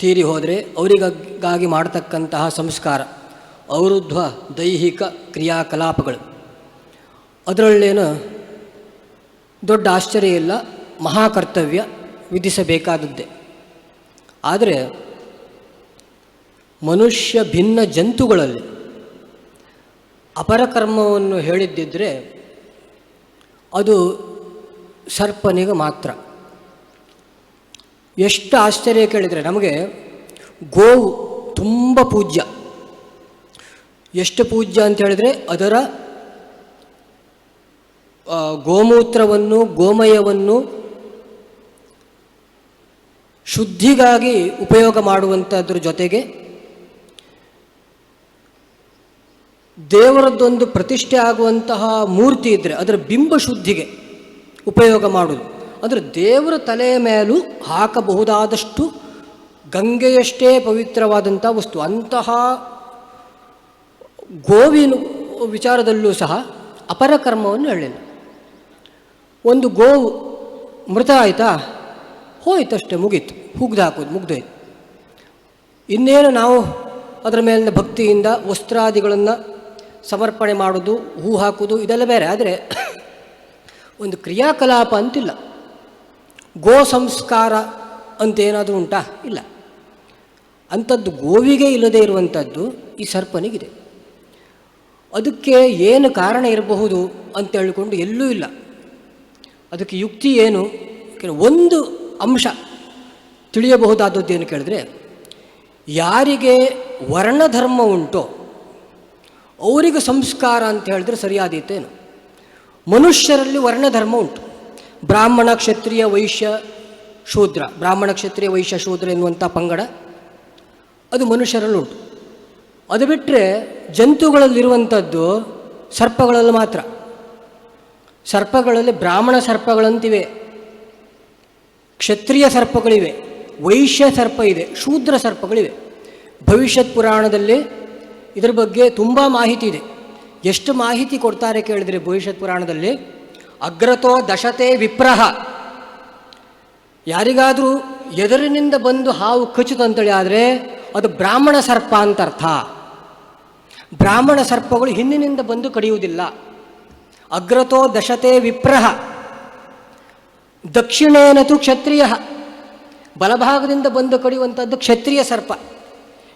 ತೀರಿ ಹೋದರೆ ಅವರಿಗಾಗಿ ಮಾಡತಕ್ಕಂತಹ ಸಂಸ್ಕಾರ, ಅವೃದ್ಧ ದೈಹಿಕ ಕ್ರಿಯಾಕಲಾಪಗಳು, ಅದರಲ್ಲೇನು ದೊಡ್ಡ ಆಶ್ಚರ್ಯ ಇಲ್ಲ, ಮಹಾಕರ್ತವ್ಯ ವಿಧಿಸಬೇಕಾದದ್ದೇ. ಆದರೆ ಮನುಷ್ಯ ಭಿನ್ನ ಜಂತುಗಳಲ್ಲಿ ಅಪರಕರ್ಮವನ್ನು ಹೇಳಿದ್ದಿದ್ದರೆ ಅದು ಸರ್ಪನಿಗೆ ಮಾತ್ರ. ಎಷ್ಟು ಆಶ್ಚರ್ಯ ಕೇಳಿದರೆ, ನಮಗೆ ಗೋವು ತುಂಬ ಪೂಜ್ಯ. ಎಷ್ಟು ಪೂಜ್ಯ ಅಂತ ಹೇಳಿದರೆ, ಅದರ ಗೋಮೂತ್ರವನ್ನು ಗೋಮಯವನ್ನು ಶುದ್ಧಿಗಾಗಿ ಉಪಯೋಗ ಮಾಡುವಂಥದ್ರ ಜೊತೆಗೆ ದೇವರದ್ದೊಂದು ಪ್ರತಿಷ್ಠೆ ಆಗುವಂತಹ ಮೂರ್ತಿ ಇದ್ದರೆ ಅದರ ಬಿಂಬ ಶುದ್ಧಿಗೆ ಉಪಯೋಗ ಮಾಡೋದು. ಅಂದರೆ ದೇವರ ತಲೆಯ ಮೇಲೂ ಹಾಕಬಹುದಾದಷ್ಟು ಗಂಗೆಯಷ್ಟೇ ಪವಿತ್ರವಾದಂಥ ವಸ್ತು. ಅಂತಹ ಗೋವಿನ ವಿಚಾರದಲ್ಲೂ ಸಹ ಅಪರಕರ್ಮವನ್ನು ಹೇಳಿಲ್ಲ. ಒಂದು ಗೋವು ಮೃತ ಆಯಿತಾ, ಹೋಯ್ತಷ್ಟೇ, ಮುಗೀತು, ಹುಗ್ದು ಹಾಕೋದು ಮುಗ್ದೋಯ್ತು. ಇನ್ನೇನು ನಾವು ಅದರ ಮೇಲಿನ ಭಕ್ತಿಯಿಂದ ವಸ್ತ್ರಾದಿಗಳನ್ನು ಸಮರ್ಪಣೆ ಮಾಡೋದು, ಹೂ ಹಾಕೋದು ಇದೆಲ್ಲ ಬೇರೆ. ಆದರೆ ಒಂದು ಕ್ರಿಯಾಕಲಾಪ ಅಂತಿಲ್ಲ. ಗೋ ಸಂಸ್ಕಾರ ಅಂತೇನಾದರೂ ಉಂಟಾ? ಇಲ್ಲ. ಅಂಥದ್ದು ಗೋವಿಗೆ ಇಲ್ಲದೇ ಇರುವಂಥದ್ದು ಈ ಸರ್ಪನಿಗಿದೆ. ಅದಕ್ಕೆ ಏನು ಕಾರಣ ಇರಬಹುದು ಅಂತ ಹೇಳಿಕೊಂಡು ಎಲ್ಲೂ ಇಲ್ಲ. ಅದಕ್ಕೆ ಯುಕ್ತಿ ಏನು? ಒಂದು ಅಂಶ ತಿಳಿಯಬಹುದಾದದ್ದು ಏನು ಕೇಳಿದ್ರೆ, ಯಾರಿಗೆ ವರ್ಣಧರ್ಮ ಉಂಟೋ ಅವರಿಗೆ ಸಂಸ್ಕಾರ ಅಂತ ಹೇಳಿದ್ರೆ ಸರಿಯಾದೀತೇನು? ಮನುಷ್ಯರಲ್ಲಿ ವರ್ಣಧರ್ಮ ಉಂಟು. ಬ್ರಾಹ್ಮಣ, ಕ್ಷತ್ರಿಯ, ವೈಶ್ಯ, ಶೂದ್ರ. ಬ್ರಾಹ್ಮಣ, ಕ್ಷತ್ರಿಯ, ವೈಶ್ಯ, ಶೂದ್ರ ಎನ್ನುವಂಥ ಪಂಗಡ ಅದು ಮನುಷ್ಯರಲ್ಲುಂಟು. ಅದು ಬಿಟ್ಟರೆ ಜಂತುಗಳಲ್ಲಿರುವಂಥದ್ದು ಸರ್ಪಗಳಲ್ಲಿ ಮಾತ್ರ. ಸರ್ಪಗಳಲ್ಲಿ ಬ್ರಾಹ್ಮಣ ಸರ್ಪಗಳಂತಿವೆ, ಕ್ಷತ್ರಿಯ ಸರ್ಪಗಳಿವೆ, ವೈಶ್ಯ ಸರ್ಪ ಇದೆ, ಶೂದ್ರ ಸರ್ಪಗಳಿವೆ. ಭವಿಷ್ಯತ್ ಪುರಾಣದಲ್ಲಿ ಇದರ ಬಗ್ಗೆ ತುಂಬ ಮಾಹಿತಿ ಇದೆ. ಎಷ್ಟು ಮಾಹಿತಿ ಕೊಡ್ತಾರೆ ಕೇಳಿದರೆ ಭವಿಷ್ಯತ್ ಪುರಾಣದಲ್ಲಿ, ಅಗ್ರತೋ ದಶತೆ ವಿಪ್ರಹ. ಯಾರಿಗಾದರೂ ಎದುರಿನಿಂದ ಬಂದು ಹಾವು ಕಚ್ಚುತ್ತಂತೇಳಿ ಆದರೆ ಅದು ಬ್ರಾಹ್ಮಣ ಸರ್ಪ ಅಂತ ಅರ್ಥ. ಬ್ರಾಹ್ಮಣ ಸರ್ಪಗಳು ಹಿಂದಿನಿಂದ ಬಂದು ಕಡಿಯುವುದಿಲ್ಲ. ಅಗ್ರತೋ ದಶತೆ ವಿಪ್ರಹ. ದಕ್ಷಿಣೇನತು ಕ್ಷತ್ರಿಯ. ಬಲಭಾಗದಿಂದ ಬಂದು ಕಡಿಯುವಂಥದ್ದು ಕ್ಷತ್ರಿಯ ಸರ್ಪ,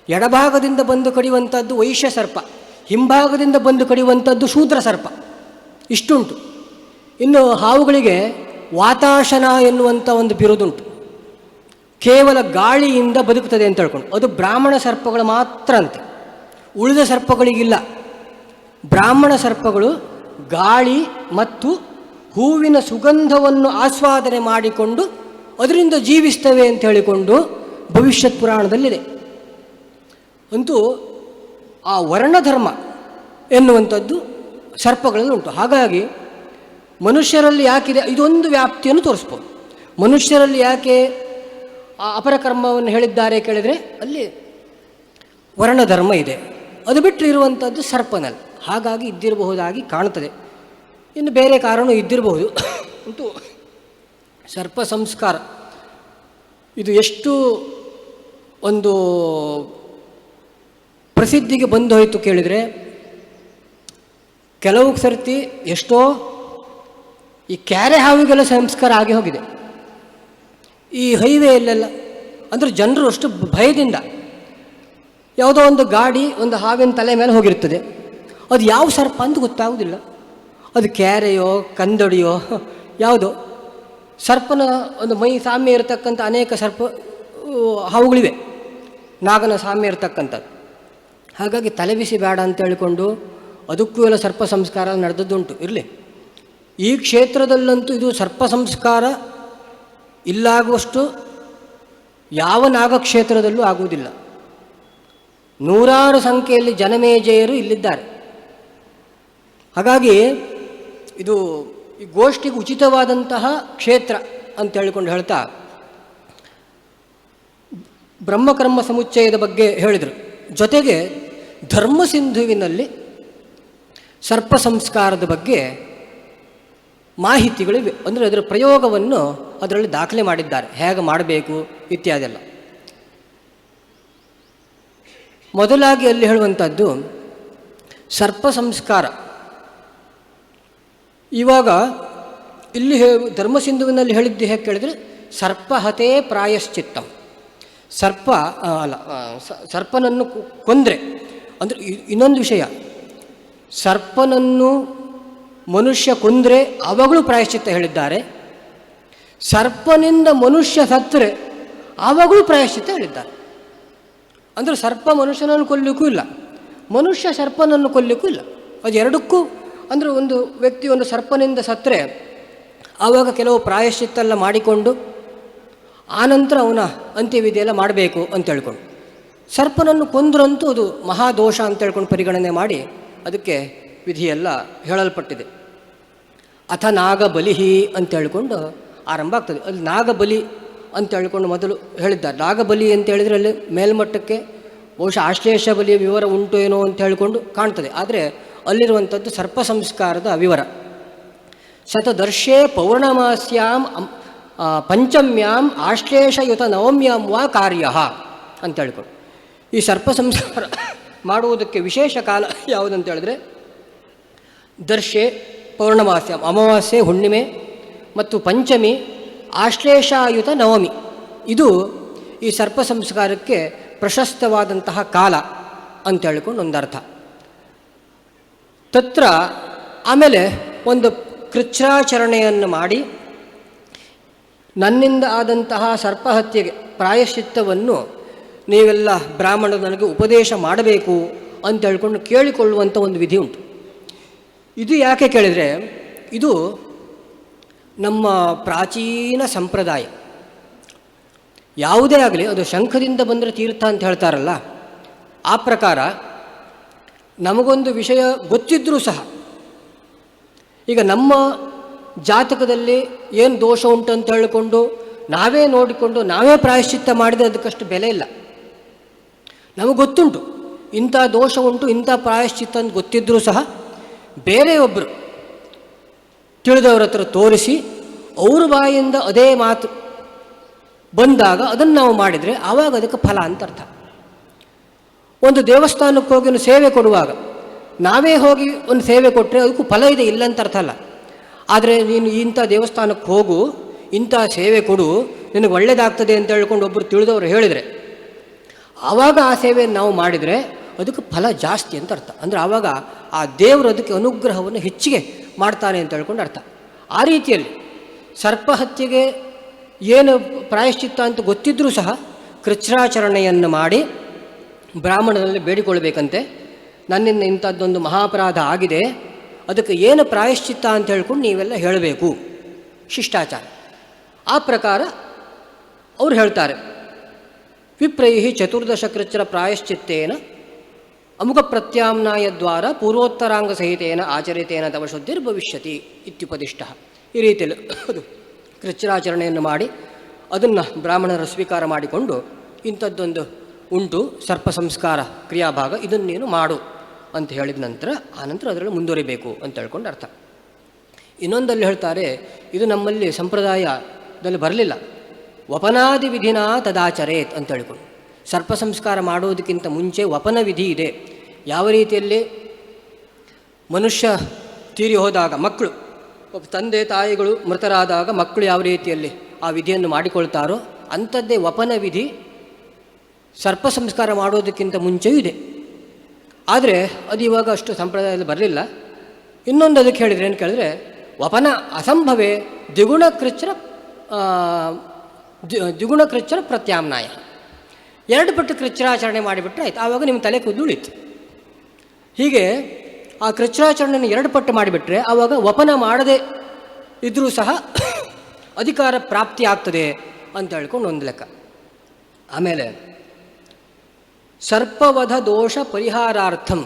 ಎಡಭಾಗದಿಂದ ಬಂದು ಕಡಿಯುವಂಥದ್ದು ವೈಶ್ಯ ಸರ್ಪ, ಹಿಂಭಾಗದಿಂದ ಬಂದು ಕಡಿಯುವಂಥದ್ದು ಶೂದ್ರ ಸರ್ಪ. ಇಷ್ಟುಂಟು. ಇನ್ನು ಹಾವುಗಳಿಗೆ ವಾತಾಶನ ಎನ್ನುವಂಥ ಒಂದು ಬಿರುದುಂಟು. ಕೇವಲ ಗಾಳಿಯಿಂದ ಬದುಕುತ್ತದೆ ಅಂತ ಹೇಳ್ಕೊಂಡು, ಅದು ಬ್ರಾಹ್ಮಣ ಸರ್ಪಗಳು ಮಾತ್ರ ಅಂತೆ, ಉಳಿದ ಸರ್ಪಗಳಿಗಿಲ್ಲ. ಬ್ರಾಹ್ಮಣ ಸರ್ಪಗಳು ಗಾಳಿ ಮತ್ತು ಹೂವಿನ ಸುಗಂಧವನ್ನು ಆಸ್ವಾದನೆ ಮಾಡಿಕೊಂಡು ಅದರಿಂದ ಜೀವಿಸ್ತವೆ ಅಂತ ಹೇಳಿಕೊಂಡು ಭವಿಷ್ಯತ್ ಪುರಾಣದಲ್ಲಿದೆ. ಅಂತೂ ಆ ವರ್ಣಧರ್ಮ ಎನ್ನುವಂಥದ್ದು ಸರ್ಪಗಳಲ್ಲಿ ಉಂಟು. ಹಾಗಾಗಿ ಮನುಷ್ಯರಲ್ಲಿ ಯಾಕಿದೆ ಇದೊಂದು ವ್ಯಾಪ್ತಿಯನ್ನು ತೋರಿಸ್ಬೋದು. ಮನುಷ್ಯರಲ್ಲಿ ಯಾಕೆ ಆ ಅಪರಕರ್ಮವನ್ನು ಹೇಳಿದ್ದಾರೆ ಕೇಳಿದರೆ ಅಲ್ಲಿ ವರ್ಣಧರ್ಮ ಇದೆ. ಅದು ಬಿಟ್ಟು ಇರುವಂಥದ್ದು ಸರ್ಪನಲ್ಲಿ, ಹಾಗಾಗಿ ಇದ್ದಿರಬಹುದಾಗಿ ಕಾಣುತ್ತದೆ. ಇನ್ನು ಬೇರೆ ಕಾರಣ ಇದ್ದಿರಬಹುದು. ಅಂತೂ ಸರ್ಪ ಸಂಸ್ಕಾರ ಇದು ಎಷ್ಟು ಒಂದು ಪ್ರಸಿದ್ಧಿಗೆ ಬಂದು ಹೋಯಿತು ಕೇಳಿದರೆ, ಕೆಲವು ಸರ್ತಿ ಎಷ್ಟೋ ಈ ಕ್ಯಾರೆ ಹಾವಿಗೆಲ್ಲ ಸಂಸ್ಕಾರ ಆಗಿ ಹೋಗಿದೆ ಈ ಹೈವೇಯಲ್ಲೆಲ್ಲ. ಅಂದರೆ ಜನರು ಅಷ್ಟು ಭಯದಿಂದ, ಯಾವುದೋ ಒಂದು ಗಾಡಿ ಒಂದು ಹಾವಿನ ತಲೆ ಮೇಲೆ ಹೋಗಿರ್ತದೆ, ಅದು ಯಾವ ಸರ್ಪ ಅಂತ ಗೊತ್ತಾಗೋದಿಲ್ಲ. ಅದು ಕ್ಯಾರೆಯೋ ಕಂದಡಿಯೋ ಯಾವುದೋ ಸರ್ಪನ ಒಂದು ಮೈ ಸಾಮ್ಯ ಇರತಕ್ಕಂಥ ಅನೇಕ ಸರ್ಪ ಹಾವುಗಳಿವೆ, ನಾಗನ ಸಾಮ್ಯ ಇರತಕ್ಕಂಥದ್ದು. ಹಾಗಾಗಿ ತಲೆಬಿಸಿ ಬೇಡ ಅಂತ ಹೇಳಿಕೊಂಡು ಅದಕ್ಕೂ ಎಲ್ಲ ಸರ್ಪ ಸಂಸ್ಕಾರ ನಡೆದದ್ದುಂಟು. ಇರಲಿ, ಈ ಕ್ಷೇತ್ರದಲ್ಲಂತೂ ಇದು ಸರ್ಪ ಸಂಸ್ಕಾರ ಇಲ್ಲಾಗುವಷ್ಟು ಯಾವ ನಾಗಕ್ಷೇತ್ರದಲ್ಲೂ ಆಗುವುದಿಲ್ಲ. ನೂರಾರು ಸಂಖ್ಯೆಯಲ್ಲಿ ಜನಮೇಜಯರು ಇಲ್ಲಿದ್ದಾರೆ. ಹಾಗಾಗಿ ಇದು ಈ ಗೋಷ್ಠಿಗೆ ಉಚಿತವಾದಂತಹ ಕ್ಷೇತ್ರ ಅಂತ ಹೇಳಿಕೊಂಡು ಹೇಳ್ತಾ ಬ್ರಹ್ಮಕರ್ಮ ಸಮುಚ್ಚಯದ ಬಗ್ಗೆ ಹೇಳಿದರು. ಜೊತೆಗೆ ಧರ್ಮಸಿಂಧುವಿನಲ್ಲಿ ಸರ್ಪ ಸಂಸ್ಕಾರದ ಬಗ್ಗೆ ಮಾಹಿತಿಗಳಿವೆ. ಅಂದರೆ ಅದರ ಪ್ರಯೋಗವನ್ನು ಅದರಲ್ಲಿ ದಾಖಲೆ ಮಾಡಿದ್ದಾರೆ, ಹೇಗೆ ಮಾಡಬೇಕು ಇತ್ಯಾದಿ ಎಲ್ಲ. ಮೊದಲಾಗಿ ಅಲ್ಲಿ ಹೇಳುವಂಥದ್ದು ಸರ್ಪ ಸಂಸ್ಕಾರ. ಇವಾಗ ಇಲ್ಲಿ ಧರ್ಮಸಿಂಧುವಿನಲ್ಲಿ ಹೇಳಿದ್ದು ಹೇಗೆ ಕೇಳಿದರೆ, ಸರ್ಪಹತೆ ಪ್ರಾಯಶ್ಚಿತ್ತಂ. ಸರ್ಪನನ್ನು ಕೊಂದರೆ ಅಂದರೆ ಇನ್ನೊಂದು ವಿಷಯ, ಸರ್ಪನನ್ನು ಮನುಷ್ಯ ಕೊಂದರೆ ಅವಾಗಲೂ ಪ್ರಾಯಶ್ಚಿತ್ತ ಹೇಳಿದ್ದಾರೆ. ಸರ್ಪನಿಂದ ಮನುಷ್ಯ ಸತ್ತರೆ ಆವಾಗಲೂ ಪ್ರಾಯಶ್ಚಿತ್ತ ಹೇಳಿದ್ದಾರೆ. ಅಂದರೆ ಸರ್ಪ ಮನುಷ್ಯನನ್ನು ಕೊಲ್ಲಲಿಕ್ಕೂ ಇಲ್ಲ, ಮನುಷ್ಯ ಸರ್ಪನನ್ನು ಕೊಲ್ಲಲಿಕ್ಕೂ ಇಲ್ಲ. ಅದು ಎರಡಕ್ಕೂ. ಅಂದರೆ ಒಂದು ವ್ಯಕ್ತಿ ಒಂದು ಸರ್ಪನಿಂದ ಸತ್ತರೆ ಆವಾಗ ಕೆಲವು ಪ್ರಾಯಶ್ಚಿತ್ತೆಲ್ಲ ಮಾಡಿಕೊಂಡು ಆನಂತರ ಅವನ ಅಂತ್ಯವಿಧಿ ಎಲ್ಲ ಮಾಡಬೇಕು ಅಂತ ಹೇಳ್ಕೊಂಡು, ಸರ್ಪನನ್ನು ಕೊಂದ್ರಂತೂ ಅದು ಮಹಾದೋಷ ಅಂತ ಹೇಳ್ಕೊಂಡು ಪರಿಗಣನೆ ಮಾಡಿ ಅದಕ್ಕೆ ವಿಧಿಯೆಲ್ಲ ಹೇಳಲ್ಪಟ್ಟಿದೆ. ಅಥ ನಾಗಬಲಿಹಿ ಅಂತ ಹೇಳ್ಕೊಂಡು ಆರಂಭ ಆಗ್ತದೆ. ಅಲ್ಲಿ ನಾಗಬಲಿ ಅಂತ ಹೇಳ್ಕೊಂಡು ಮೊದಲು ಹೇಳಿದ್ದಾರೆ. ನಾಗಬಲಿ ಅಂತ ಹೇಳಿದರೆ ಅಲ್ಲಿ ಮೇಲ್ಮಟ್ಟಕ್ಕೆ ಬಹುಶಃ ಆಶ್ಲೇಷ ಬಲಿಯ ವಿವರ ಉಂಟು ಏನೋ ಅಂತ ಹೇಳಿಕೊಂಡು ಕಾಣ್ತದೆ. ಆದರೆ ಅಲ್ಲಿರುವಂಥದ್ದು ಸರ್ಪ ಸಂಸ್ಕಾರದ ವಿವರ. ಶತದರ್ಶೇ ಪೌರ್ಣಮಾಸ್ಯಾಂ ಪಂಚಮ್ಯಾಂ ಆಶ್ಲೇಷಯುತ ನವಮ್ಯಾಂ ವಾ ಕಾರ್ಯ ಅಂತ ಹೇಳಿಕೊಂಡು ಈ ಸರ್ಪ ಸಂಸ್ಕಾರ ಮಾಡುವುದಕ್ಕೆ ವಿಶೇಷ ಕಾಲ ಯಾವುದಂತ ಹೇಳಿದ್ರೆ ದರ್ಶೆ ಪೌರ್ಣಮಾಸ್ಯಾಂ ಅಮಾವಾಸ್ಯೆ ಹುಣ್ಣಿಮೆ ಮತ್ತು ಪಂಚಮಿ ಆಶ್ಲೇಷಾಯುತ ನವಮಿ, ಇದು ಈ ಸರ್ಪ ಸಂಸ್ಕಾರಕ್ಕೆ ಪ್ರಶಸ್ತವಾದಂತಹ ಕಾಲ ಅಂತ ಹೇಳಿಕೊಂಡು ಒಂದರ್ಥ. ತತ್ರ ಆಮೇಲೆ ಒಂದು ಕೃಚ್ಛ್ರಾಚರಣೆಯನ್ನು ಮಾಡಿ ನನ್ನಿಂದ ಆದಂತಹ ಸರ್ಪಹತ್ಯೆಗೆ ಪ್ರಾಯಶ್ಚಿತ್ತವನ್ನು ನೀವೆಲ್ಲ ಬ್ರಾಹ್ಮಣರು ನನಗೆ ಉಪದೇಶ ಮಾಡಬೇಕು ಅಂತ ಹೇಳ್ಕೊಂಡು ಕೇಳಿಕೊಳ್ಳುವಂಥ ಒಂದು ವಿಧಿ ಉಂಟು. ಇದು ಯಾಕೆ ಕೇಳಿದರೆ ಇದು ನಮ್ಮ ಪ್ರಾಚೀನ ಸಂಪ್ರದಾಯ. ಯಾವುದೇ ಆಗಲಿ ಅದು ಶಂಖದಿಂದ ಬಂದರೆ ತೀರ್ಥ ಅಂತ ಹೇಳ್ತಾರಲ್ಲ, ಆ ಪ್ರಕಾರ ನಮಗೊಂದು ವಿಷಯ ಗೊತ್ತಿದ್ದರೂ ಸಹ ಈಗ ನಮ್ಮ ಜಾತಕದಲ್ಲಿ ಏನು ದೋಷ ಉಂಟು ಅಂತ ಹೇಳಿಕೊಂಡು ನಾವೇ ನೋಡಿಕೊಂಡು ನಾವೇ ಪ್ರಾಯಶ್ಚಿತ್ತ ಮಾಡಿದರೆ ಅದಕ್ಕಷ್ಟು ಬೆಲೆ ಇಲ್ಲ. ನಮಗೆ ಗೊತ್ತುಂಟು ಇಂಥ ದೋಷ ಉಂಟು, ಇಂಥ ಪ್ರಾಯಶ್ಚಿತ್ತ ಅಂತ ಗೊತ್ತಿದ್ದರೂ ಸಹ ಬೇರೆಯೊಬ್ಬರು ತಿಳಿದವ್ರ ಹತ್ರ ತೋರಿಸಿ ಅವ್ರ ಬಾಯಿಂದ ಅದೇ ಮಾತು ಬಂದಾಗ ಅದನ್ನು ನಾವು ಮಾಡಿದರೆ ಆವಾಗ ಅದಕ್ಕೆ ಫಲ ಅಂತ ಅರ್ಥ. ಒಂದು ದೇವಸ್ಥಾನಕ್ಕೆ ಹೋಗಿ ಒಂದು ಸೇವೆ ಕೊಡುವಾಗ ನಾವೇ ಹೋಗಿ ಒಂದು ಸೇವೆ ಕೊಟ್ಟರೆ ಅದಕ್ಕೂ ಫಲ ಇದೆ, ಇಲ್ಲ ಅಂತ ಅರ್ಥ ಅಲ್ಲ. ಆದರೆ ನೀನು ಇಂಥ ದೇವಸ್ಥಾನಕ್ಕೆ ಹೋಗು, ಇಂಥ ಸೇವೆ ಕೊಡು, ನಿನಗೆ ಒಳ್ಳೆಯದಾಗ್ತದೆ ಅಂತ ಹೇಳ್ಕೊಂಡು ಒಬ್ಬರು ತಿಳಿದವರು ಹೇಳಿದರೆ ಆವಾಗ ಆ ಸೇವೆಯನ್ನು ನಾವು ಮಾಡಿದರೆ ಅದಕ್ಕೆ ಫಲ ಜಾಸ್ತಿ ಅಂತ ಅರ್ಥ. ಅಂದರೆ ಆವಾಗ ಆ ದೇವರು ಅದಕ್ಕೆ ಅನುಗ್ರಹವನ್ನು ಹೆಚ್ಚಿಗೆ ಮಾಡ್ತಾನೆ ಅಂತ ಹೇಳ್ಕೊಂಡು ಅರ್ಥ. ಆ ರೀತಿಯಲ್ಲಿ ಸರ್ಪಹತ್ಯೆಗೆ ಏನು ಪ್ರಾಯಶ್ಚಿತ್ತ ಅಂತ ಗೊತ್ತಿದ್ದರೂ ಸಹ ಕೃಚ್ಛ್ರಾಚರಣೆಯನ್ನು ಮಾಡಿ ಬ್ರಾಹ್ಮಣರಲ್ಲಿ ಬೇಡಿಕೊಳ್ಬೇಕಂತೆ, ನನ್ನಿಂದ ಇಂಥದ್ದೊಂದು ಮಹಾಪರಾಧ ಆಗಿದೆ, ಅದಕ್ಕೆ ಏನು ಪ್ರಾಯಶ್ಚಿತ್ತ ಅಂತ ಹೇಳ್ಕೊಂಡು ನೀವೆಲ್ಲ ಹೇಳಬೇಕು, ಶಿಷ್ಟಾಚಾರ. ಆ ಪ್ರಕಾರ ಅವ್ರು ಹೇಳ್ತಾರೆ, ವಿಪ್ರೈಹಿ ಚತುರ್ದಶ ಕೃಚ್ಛ್ರ ಪ್ರಾಯಶ್ಚಿತ್ತೇನ ಅಮುಖ ಪ್ರತ್ಯಾಮ್ನಾಯದ್ವಾರ ಪೂರ್ವೋತ್ತರಾಂಗ ಸಹಿತೇನ ಆಚರಿತೇನ ತವ ಶುದ್ಧಿರ್ಭವಿಷ್ಯತಿ ಇತ್ಯುಪದಿಷ್ಟ. ಈ ರೀತಿಯಲ್ಲಿ ಅದು ಕೃಚ್ಛ್ರಾಚರಣೆಯನ್ನು ಮಾಡಿ ಅದನ್ನು ಬ್ರಾಹ್ಮಣರ ಸ್ವೀಕಾರ ಮಾಡಿಕೊಂಡು ಇಂಥದ್ದೊಂದು ಉಂಟು ಸರ್ಪ ಸಂಸ್ಕಾರ ಕ್ರಿಯಾಭಾಗ, ಇದನ್ನು ನೀನು ಮಾಡು ಅಂತ ಹೇಳಿದ ನಂತರ ಆನಂತರ ಅದರಲ್ಲಿ ಮುಂದುವರಿಬೇಕು ಅಂತ ಹೇಳ್ಕೊಂಡು ಅರ್ಥ. ಇನ್ನೊಂದಲ್ಲಿ ಹೇಳ್ತಾರೆ, ಇದು ನಮ್ಮಲ್ಲಿ ಸಂಪ್ರದಾಯದಲ್ಲಿ ಬರಲಿಲ್ಲ, ವಪನಾದಿ ವಿಧಿನ ತದಾಚರೇತ್ ಅಂತ ಹೇಳಿಕೊಂಡು. ಸರ್ಪ ಸಂಸ್ಕಾರ ಮಾಡುವುದಕ್ಕಿಂತ ಮುಂಚೆ ವಪನ ವಿಧಿ ಇದೆ. ಯಾವ ರೀತಿಯಲ್ಲಿ ಮನುಷ್ಯ ತೀರಿ ಹೋದಾಗ ಮಕ್ಕಳು, ತಂದೆ ತಾಯಿಗಳು ಮೃತರಾದಾಗ ಮಕ್ಕಳು ಯಾವ ರೀತಿಯಲ್ಲಿ ಆ ವಿಧಿಯನ್ನು ಮಾಡಿಕೊಳ್ತಾರೋ ಅಂಥದ್ದೇ ವಪನ ವಿಧಿ ಸರ್ಪ ಸಂಸ್ಕಾರ ಮಾಡೋದಕ್ಕಿಂತ ಮುಂಚೆಯೂ ಇದೆ. ಆದರೆ ಅದು ಇವಾಗ ಅಷ್ಟು ಸಂಪ್ರದಾಯದಲ್ಲಿ ಬರಲಿಲ್ಲ. ಇನ್ನೊಂದು ಅದಕ್ಕೆ ಹೇಳಿದರೆ ಏನು ಕೇಳಿದ್ರೆ, ವಪನ ಅಸಂಭವೇ ದ್ವಿಗುಣ ಕೃಚ್ಛ್ರ ಪ್ರತ್ಯಾಮ್ನಾಯ. ಎರಡು ಪಟ್ಟು ಕೃಚ್ಛ್ರಾಚರಣೆ ಮಾಡಿಬಿಟ್ರೆ ಆಯ್ತು, ಆವಾಗ ನಿಮ್ಮ ತಲೆ ಕೂದಲುಳಿತು. ಹೀಗೆ ಆ ಕೃಚ್ಛ್ರಾಚರಣೆಯನ್ನು ಎರಡು ಪಟ್ಟು ಮಾಡಿಬಿಟ್ರೆ ಆವಾಗ ವಪನ ಮಾಡದೆ ಇದ್ದರೂ ಸಹ ಅಧಿಕಾರ ಪ್ರಾಪ್ತಿ ಆಗ್ತದೆ ಅಂತ ಹೇಳ್ಕೊಂಡು ಒಂದು ಲೆಕ್ಕ. ಆಮೇಲೆ ಸರ್ಪವಧ ದೋಷ ಪರಿಹಾರಾರ್ಥಂ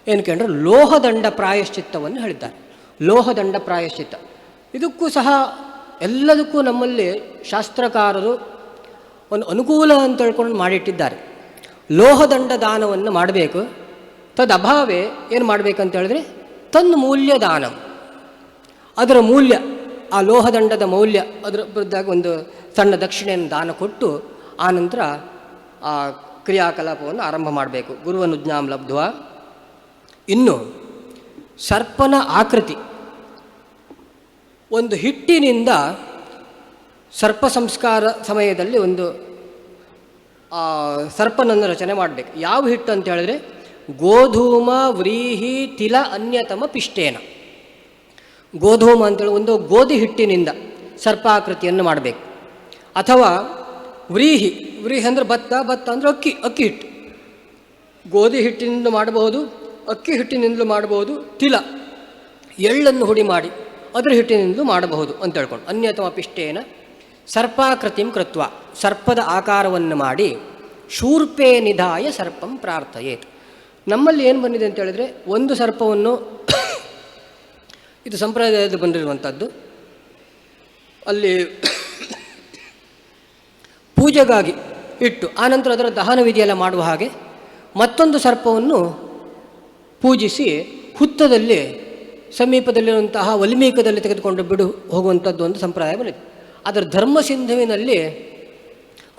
ಏನು ಕೇಳಿದ್ರೆ ಲೋಹದಂಡ ಪ್ರಾಯಶ್ಚಿತ್ತವನ್ನು ಹೇಳಿದ್ದಾರೆ. ಲೋಹದಂಡ ಪ್ರಾಯಶ್ಚಿತ್ತ ಇದಕ್ಕೂ ಸಹ ಎಲ್ಲದಕ್ಕೂ ನಮ್ಮಲ್ಲಿ ಶಾಸ್ತ್ರಕಾರರು ಒಂದು ಅನುಕೂಲ ಅಂತ ಹೇಳ್ಕೊಂಡು ಮಾಡಿಟ್ಟಿದ್ದಾರೆ. ಲೋಹದಂಡ ದಾನವನ್ನು ಮಾಡಬೇಕು. ತದಭಾವೇ ಏನು ಮಾಡಬೇಕಂತ ಹೇಳಿದ್ರೆ ತನ್ನ ಮೂಲ್ಯ ದಾನ, ಅದರ ಮೂಲ್ಯ, ಆ ಲೋಹದಂಡದ ಮೌಲ್ಯ, ಅದರ ಬದ್ದಾಗಿ ಒಂದು ಸಣ್ಣ ದಕ್ಷಿಣೆಯನ್ನು ದಾನ ಕೊಟ್ಟು ಆನಂತರ ಆ ಕ್ರಿಯಾಕಲಾಪವನ್ನು ಆರಂಭ ಮಾಡಬೇಕು. ಗುರುವನುಜ್ಞಾಂ ಲಬ್ಧ್ವಾ. ಇನ್ನು ಸರ್ಪನ ಆಕೃತಿ, ಒಂದು ಹಿಟ್ಟಿನಿಂದ ಸರ್ಪ ಸಂಸ್ಕಾರ ಸಮಯದಲ್ಲಿ ಒಂದು ಸರ್ಪನನ್ನು ರಚನೆ ಮಾಡಬೇಕು. ಯಾವ ಹಿಟ್ಟು ಅಂತ ಹೇಳಿದ್ರೆ ಗೋಧೂಮ ವ್ರೀಹಿ ತಿಲ ಅನ್ಯತಮ ಪಿಷ್ಟೇನ. ಗೋಧೂಮ ಅಂತೇಳಿ ಒಂದು ಗೋಧಿ ಹಿಟ್ಟಿನಿಂದ ಸರ್ಪಾಕೃತಿಯನ್ನು ಮಾಡಬೇಕು. ಅಥವಾ ವ್ರೀಹಿ, ವ್ರೀಹಿ ಅಂದರೆ ಭತ್ತ, ಭತ್ತ ಅಂದರೆ ಅಕ್ಕಿ ಹಿಟ್ಟು. ಗೋಧಿ ಹಿಟ್ಟಿನಿಂದ ಮಾಡಬಹುದು, ಅಕ್ಕಿ ಹಿಟ್ಟಿನಿಂದಲೂ ಮಾಡಬಹುದು. ತಿಲ, ಎಳ್ಳನ್ನು ಹುಡಿ ಮಾಡಿ ಅದರ ಹಿಟ್ಟಿನಿಂದಲೂ ಮಾಡಬಹುದು ಅಂತ ಹೇಳ್ಕೊಂಡು. ಅನ್ಯತಮ ಪಿಷ್ಟೇನ ಸರ್ಪಾಕೃತಿಂ ಕೃತ್ವ, ಸರ್ಪದ ಆಕಾರವನ್ನು ಮಾಡಿ ಶೂರ್ಪೇ ನಿಧಾಯ ಸರ್ಪಂ ಪ್ರಾರ್ಥಯೇತ್. ನಮ್ಮಲ್ಲಿ ಏನು ಬಂದಿದೆ ಅಂತ ಹೇಳಿದ್ರೆ, ಒಂದು ಸರ್ಪವನ್ನು, ಇದು ಸಂಪ್ರದಾಯದಲ್ಲಿ ಬಂದಿರುವಂಥದ್ದು, ಅಲ್ಲಿ ಪೂಜೆಗಾಗಿ ಇಟ್ಟು ಆನಂತರ ಅದರ ದಹನ ವಿಧಿಯೆಲ್ಲ ಮಾಡುವ ಹಾಗೆ ಮತ್ತೊಂದು ಸರ್ಪವನ್ನು ಪೂಜಿಸಿ ಹುತ್ತದಲ್ಲಿ ಸಮೀಪದಲ್ಲಿರುವಂತಹ ವಲ್ಮೀಕದಲ್ಲಿ ತೆಗೆದುಕೊಂಡು ಹೋಗುವಂಥದ್ದು ಒಂದು ಸಂಪ್ರದಾಯ ಬಂದಿದೆ. ಅದರ ಧರ್ಮಸಿಂಧುವಿನಲ್ಲಿ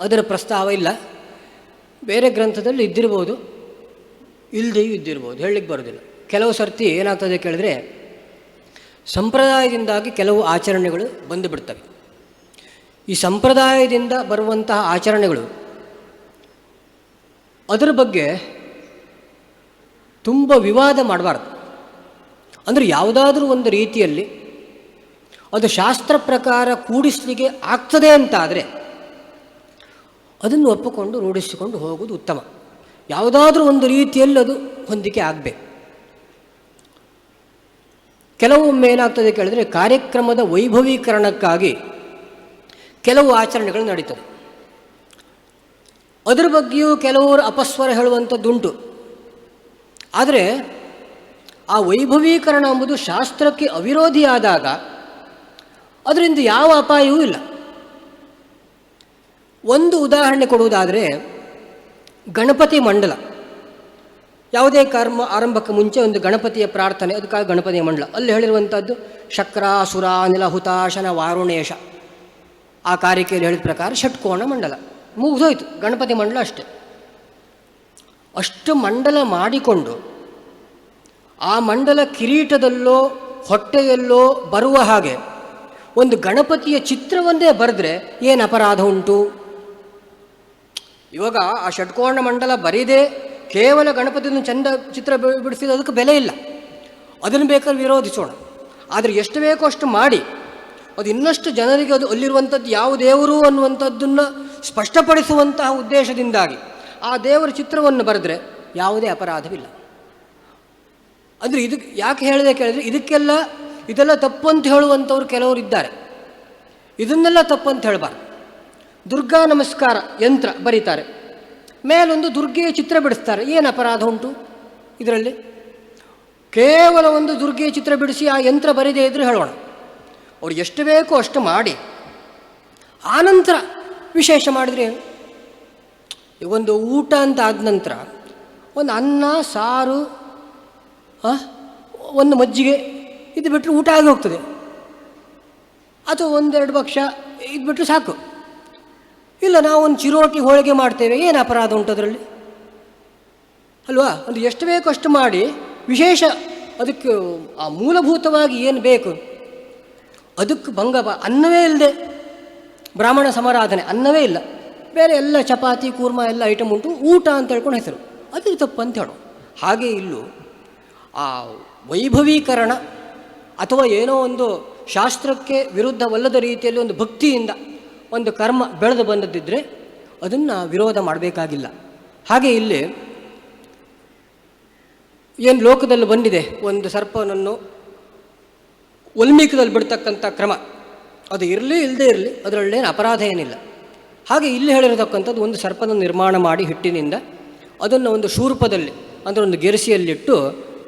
ಅದರ ಪ್ರಸ್ತಾವ ಇಲ್ಲ. ಬೇರೆ ಗ್ರಂಥದಲ್ಲಿ ಇದ್ದಿರ್ಬೋದು, ಇಲ್ಲದೆಯೂ ಇದ್ದಿರ್ಬೋದು, ಹೇಳಲಿಕ್ಕೆ ಬರೋದಿಲ್ಲ. ಕೆಲವು ಸರ್ತಿ ಏನಾಗ್ತದೆ ಕೇಳಿದ್ರೆ ಸಂಪ್ರದಾಯದಿಂದಾಗಿ ಕೆಲವು ಆಚರಣೆಗಳು ಬಂದು ಬಿಡ್ತವೆ. ಈ ಸಂಪ್ರದಾಯದಿಂದ ಬರುವಂತಹ ಆಚರಣೆಗಳು ಅದರ ಬಗ್ಗೆ ತುಂಬ ವಿವಾದ ಮಾಡಬಾರ್ದು. ಅಂದರೆ ಯಾವುದಾದ್ರೂ ಒಂದು ರೀತಿಯಲ್ಲಿ ಅದು ಶಾಸ್ತ್ರ ಪ್ರಕಾರ ಕೂಡಿಸಲಿಕ್ಕೆ ಆಗ್ತದೆ ಅಂತಾದರೆ ಅದನ್ನು ಒಪ್ಪಿಕೊಂಡು ರೂಢಿಸಿಕೊಂಡು ಹೋಗುವುದು ಉತ್ತಮ. ಯಾವುದಾದ್ರೂ ಒಂದು ರೀತಿಯಲ್ಲಿ ಅದು ಹೊಂದಿಕೆ ಆಗಬೇಕು. ಕೆಲವೊಮ್ಮೆ ಏನಾಗ್ತದೆ ಕೇಳಿದ್ರೆ ಕಾರ್ಯಕ್ರಮದ ವೈಭವೀಕರಣಕ್ಕಾಗಿ ಕೆಲವು ಆಚರಣೆಗಳು ನಡೀತದೆ. ಅದರ ಬಗ್ಗೆಯೂ ಕೆಲವರು ಅಪಸ್ವರ ಹೇಳುವಂಥದ್ದುಂಟು. ಆದರೆ ಆ ವೈಭವೀಕರಣ ಎಂಬುದು ಶಾಸ್ತ್ರಕ್ಕೆ ಅವಿರೋಧಿಯಾದಾಗ ಅದರಿಂದ ಯಾವ ಅಪಾಯವೂ ಇಲ್ಲ. ಒಂದು ಉದಾಹರಣೆ ಕೊಡುವುದಾದರೆ ಗಣಪತಿ ಮಂಡಲ. ಯಾವುದೇ ಕರ್ಮ ಆರಂಭಕ್ಕೆ ಮುಂಚೆ ಒಂದು ಗಣಪತಿಯ ಪ್ರಾರ್ಥನೆ, ಅದಕ್ಕಾಗಿ ಗಣಪತಿಯ ಮಂಡಲ. ಅಲ್ಲಿ ಹೇಳಿರುವಂಥದ್ದು ಶಕ್ರ ಸುರ ಅನಿಲ ಹುತಾಶನ ವಾರುಣೇಶ. ಆ ಕಾರಿಕೆಯಲ್ಲಿ ಹೇಳಿದ ಪ್ರಕಾರ ಷಟ್ಕೋಣ ಮಂಡಲ ಮುಗಿದೋಯ್ತು. ಗಣಪತಿ ಮಂಡಲ ಅಷ್ಟೆ. ಅಷ್ಟು ಮಂಡಲ ಮಾಡಿಕೊಂಡು ಆ ಮಂಡಲ ಕಿರೀಟದಲ್ಲೋ ಹೊಟ್ಟೆಯಲ್ಲೋ ಬರುವ ಹಾಗೆ ಒಂದು ಗಣಪತಿಯ ಚಿತ್ರವನ್ನೇ ಬರೆದ್ರೆ ಏನು ಅಪರಾಧ ಉಂಟು? ಇವಾಗ ಆ ಷಟ್ಕೋಣ ಮಂಡಲ ಬರೀದೇ ಕೇವಲ ಗಣಪತಿಯನ್ನು ಚಂದ ಚಿತ್ರ ಬಿಡಿಸಿದ ಅದಕ್ಕೆ ಬೆಲೆ ಇಲ್ಲ. ಅದನ್ನು ಬೇಕಾದ್ರೆ ವಿರೋಧಿಸೋಣ. ಆದರೆ ಎಷ್ಟು ಬೇಕೋ ಅಷ್ಟು ಮಾಡಿ ಅದು ಇನ್ನಷ್ಟು ಜನರಿಗೆ ಅದು ಅಲ್ಲಿರುವಂಥದ್ದು ಯಾವ ದೇವರು ಅನ್ನುವಂಥದ್ದನ್ನು ಸ್ಪಷ್ಟಪಡಿಸುವಂತಹ ಉದ್ದೇಶದಿಂದಾಗಿ ಆ ದೇವರ ಚಿತ್ರವನ್ನು ಬರೆದ್ರೆ ಯಾವುದೇ ಅಪರಾಧವಿಲ್ಲ. ಅಂದರೆ ಇದಕ್ಕೆ ಯಾಕೆ ಹೇಳಿದೆ ಕೇಳಿದರೆ ಇದೆಲ್ಲ ತಪ್ಪು ಅಂತ ಹೇಳುವಂಥವ್ರು ಕೆಲವರು ಇದ್ದಾರೆ. ಇದನ್ನೆಲ್ಲ ತಪ್ಪು ಅಂತ ಹೇಳಬಾರ್ದು. ದುರ್ಗಾ ನಮಸ್ಕಾರ ಯಂತ್ರ ಬರೀತಾರೆ, ಮೇಲೊಂದು ದುರ್ಗೆಯ ಚಿತ್ರ ಬಿಡಿಸ್ತಾರೆ, ಏನು ಅಪರಾಧ ಉಂಟು ಇದರಲ್ಲಿ? ಕೇವಲ ಒಂದು ದುರ್ಗೆಯ ಚಿತ್ರ ಬಿಡಿಸಿ ಆ ಯಂತ್ರ ಬರೀದೇ ಇದ್ದರೆ ಹೇಳೋಣ. ಅವ್ರು ಎಷ್ಟು ಬೇಕೋ ಅಷ್ಟು ಮಾಡಿ ಆನಂತರ ವಿಶೇಷ ಮಾಡಿದರೆ ಒಂದು ಊಟ ಅಂತ ಆದ ನಂತರ ಒಂದು ಅನ್ನ ಸಾರು ಒಂದು ಮಜ್ಜಿಗೆ ಇದು ಬಿಟ್ಟರೆ ಊಟ ಆಗಿ ಹೋಗ್ತದೆ. ಅಥವಾ ಒಂದೆರಡು ಭಕ್ಷ ಇದು ಬಿಟ್ಟರೆ ಸಾಕು. ಇಲ್ಲ ನಾವು ಒಂದು ಚಿರೋಟಿ ಹೋಳಿಗೆ ಮಾಡ್ತೇವೆ, ಏನು ಅಪರಾಧ ಉಂಟು ಅದರಲ್ಲಿ ಅಲ್ವಾ? ಅದು ಎಷ್ಟು ಬೇಕೋ ಅಷ್ಟು ಮಾಡಿ ವಿಶೇಷ ಅದಕ್ಕೆ ಆ ಮೂಲಭೂತವಾಗಿ ಏನು ಬೇಕು ಅದಕ್ಕೆ ಭಂಗ ಅನ್ನವೇ ಇಲ್ಲದೆ ಬ್ರಾಹ್ಮಣ ಸಮಾರಾಧನೆ ಅನ್ನವೇ ಇಲ್ಲ, ಬೇರೆ ಎಲ್ಲ ಚಪಾತಿ ಕೂರ್ಮ ಎಲ್ಲ ಐಟಮ್ ಉಂಟು, ಊಟ ಅಂತ ಹೇಳ್ಕೊಂಡು ಹೆಸರು, ಅದು ತಪ್ಪು ಅಂತ ಹೇಳೋ ಹಾಗೆ ಇಲ್ಲೂ ಆ ವೈಭವೀಕರಣ ಅಥವಾ ಏನೋ ಒಂದು ಶಾಸ್ತ್ರಕ್ಕೆ ವಿರುದ್ಧವಲ್ಲದ ರೀತಿಯಲ್ಲಿ ಒಂದು ಭಕ್ತಿಯಿಂದ ಒಂದು ಕರ್ಮ ಬೆಳೆದು ಬಂದದ್ದಿದ್ದರೆ ಅದನ್ನು ವಿರೋಧ ಮಾಡಬೇಕಾಗಿಲ್ಲ. ಹಾಗೆ ಇಲ್ಲಿ ಏನು ಲೋಕದಲ್ಲಿ ಬಂದಿದೆ, ಒಂದು ಸರ್ಪನನ್ನು ವಲ್ಮೀಕದಲ್ಲಿ ಬಿಡ್ತಕ್ಕಂಥ ಕ್ರಮ ಅದು ಇರಲಿ ಇಲ್ಲದೇ ಇರಲಿ, ಅದರಲ್ಲೇನು ಅಪರಾಧ ಏನಿಲ್ಲ. ಹಾಗೆ ಇಲ್ಲಿ ಹೇಳಿರತಕ್ಕಂಥದ್ದು ಒಂದು ಸರ್ಪನ ನಿರ್ಮಾಣ ಮಾಡಿ ಹಿಟ್ಟಿನಿಂದ ಅದನ್ನು ಒಂದು ಶೂರ್ಪದಲ್ಲಿ ಅಂದರೆ ಒಂದು ಗೆರಸಿಯಲ್ಲಿಟ್ಟು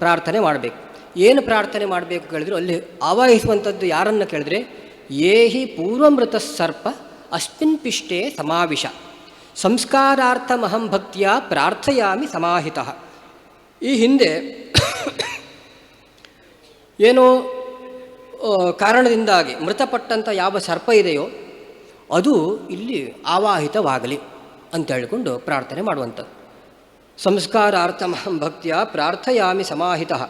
ಪ್ರಾರ್ಥನೆ ಮಾಡಬೇಕು. ಏನು ಪ್ರಾರ್ಥನೆ ಮಾಡಬೇಕು ಕೇಳಿದ್ರು ಅಲ್ಲಿ ಆವಾಹಿಸುವಂಥದ್ದು ಯಾರನ್ನು ಕೇಳಿದ್ರೆ ಏಹಿ ಪೂರ್ವಮೃತ ಸರ್ಪ ಅಸ್ಮಿನ್ ಪಿಷ್ಟೇ ಸಮಾವಿಶ ಸಂಸ್ಕಾರಾರ್ಥಮಹಂ ಭಕ್ತಿಯ ಪ್ರಾರ್ಥಯಾಮಿ ಸಮಾಹಿತಃ. ಈ ಹಿಂದೆ ಏನೋ ಕಾರಣದಿಂದಾಗಿ ಮೃತಪಟ್ಟಂಥ ಯಾವ ಸರ್ಪ ಇದೆಯೋ ಅದು ಇಲ್ಲಿ ಆವಾಹಿತವಾಗಲಿ ಅಂತ ಹೇಳಿಕೊಂಡು ಪ್ರಾರ್ಥನೆ ಮಾಡುವಂಥದ್ದು. ಸಂಸ್ಕಾರಾರ್ಥಮಹಂ ಭಕ್ತಿಯ ಪ್ರಾರ್ಥಯಾಮಿ ಸಮಾಹಿತಃ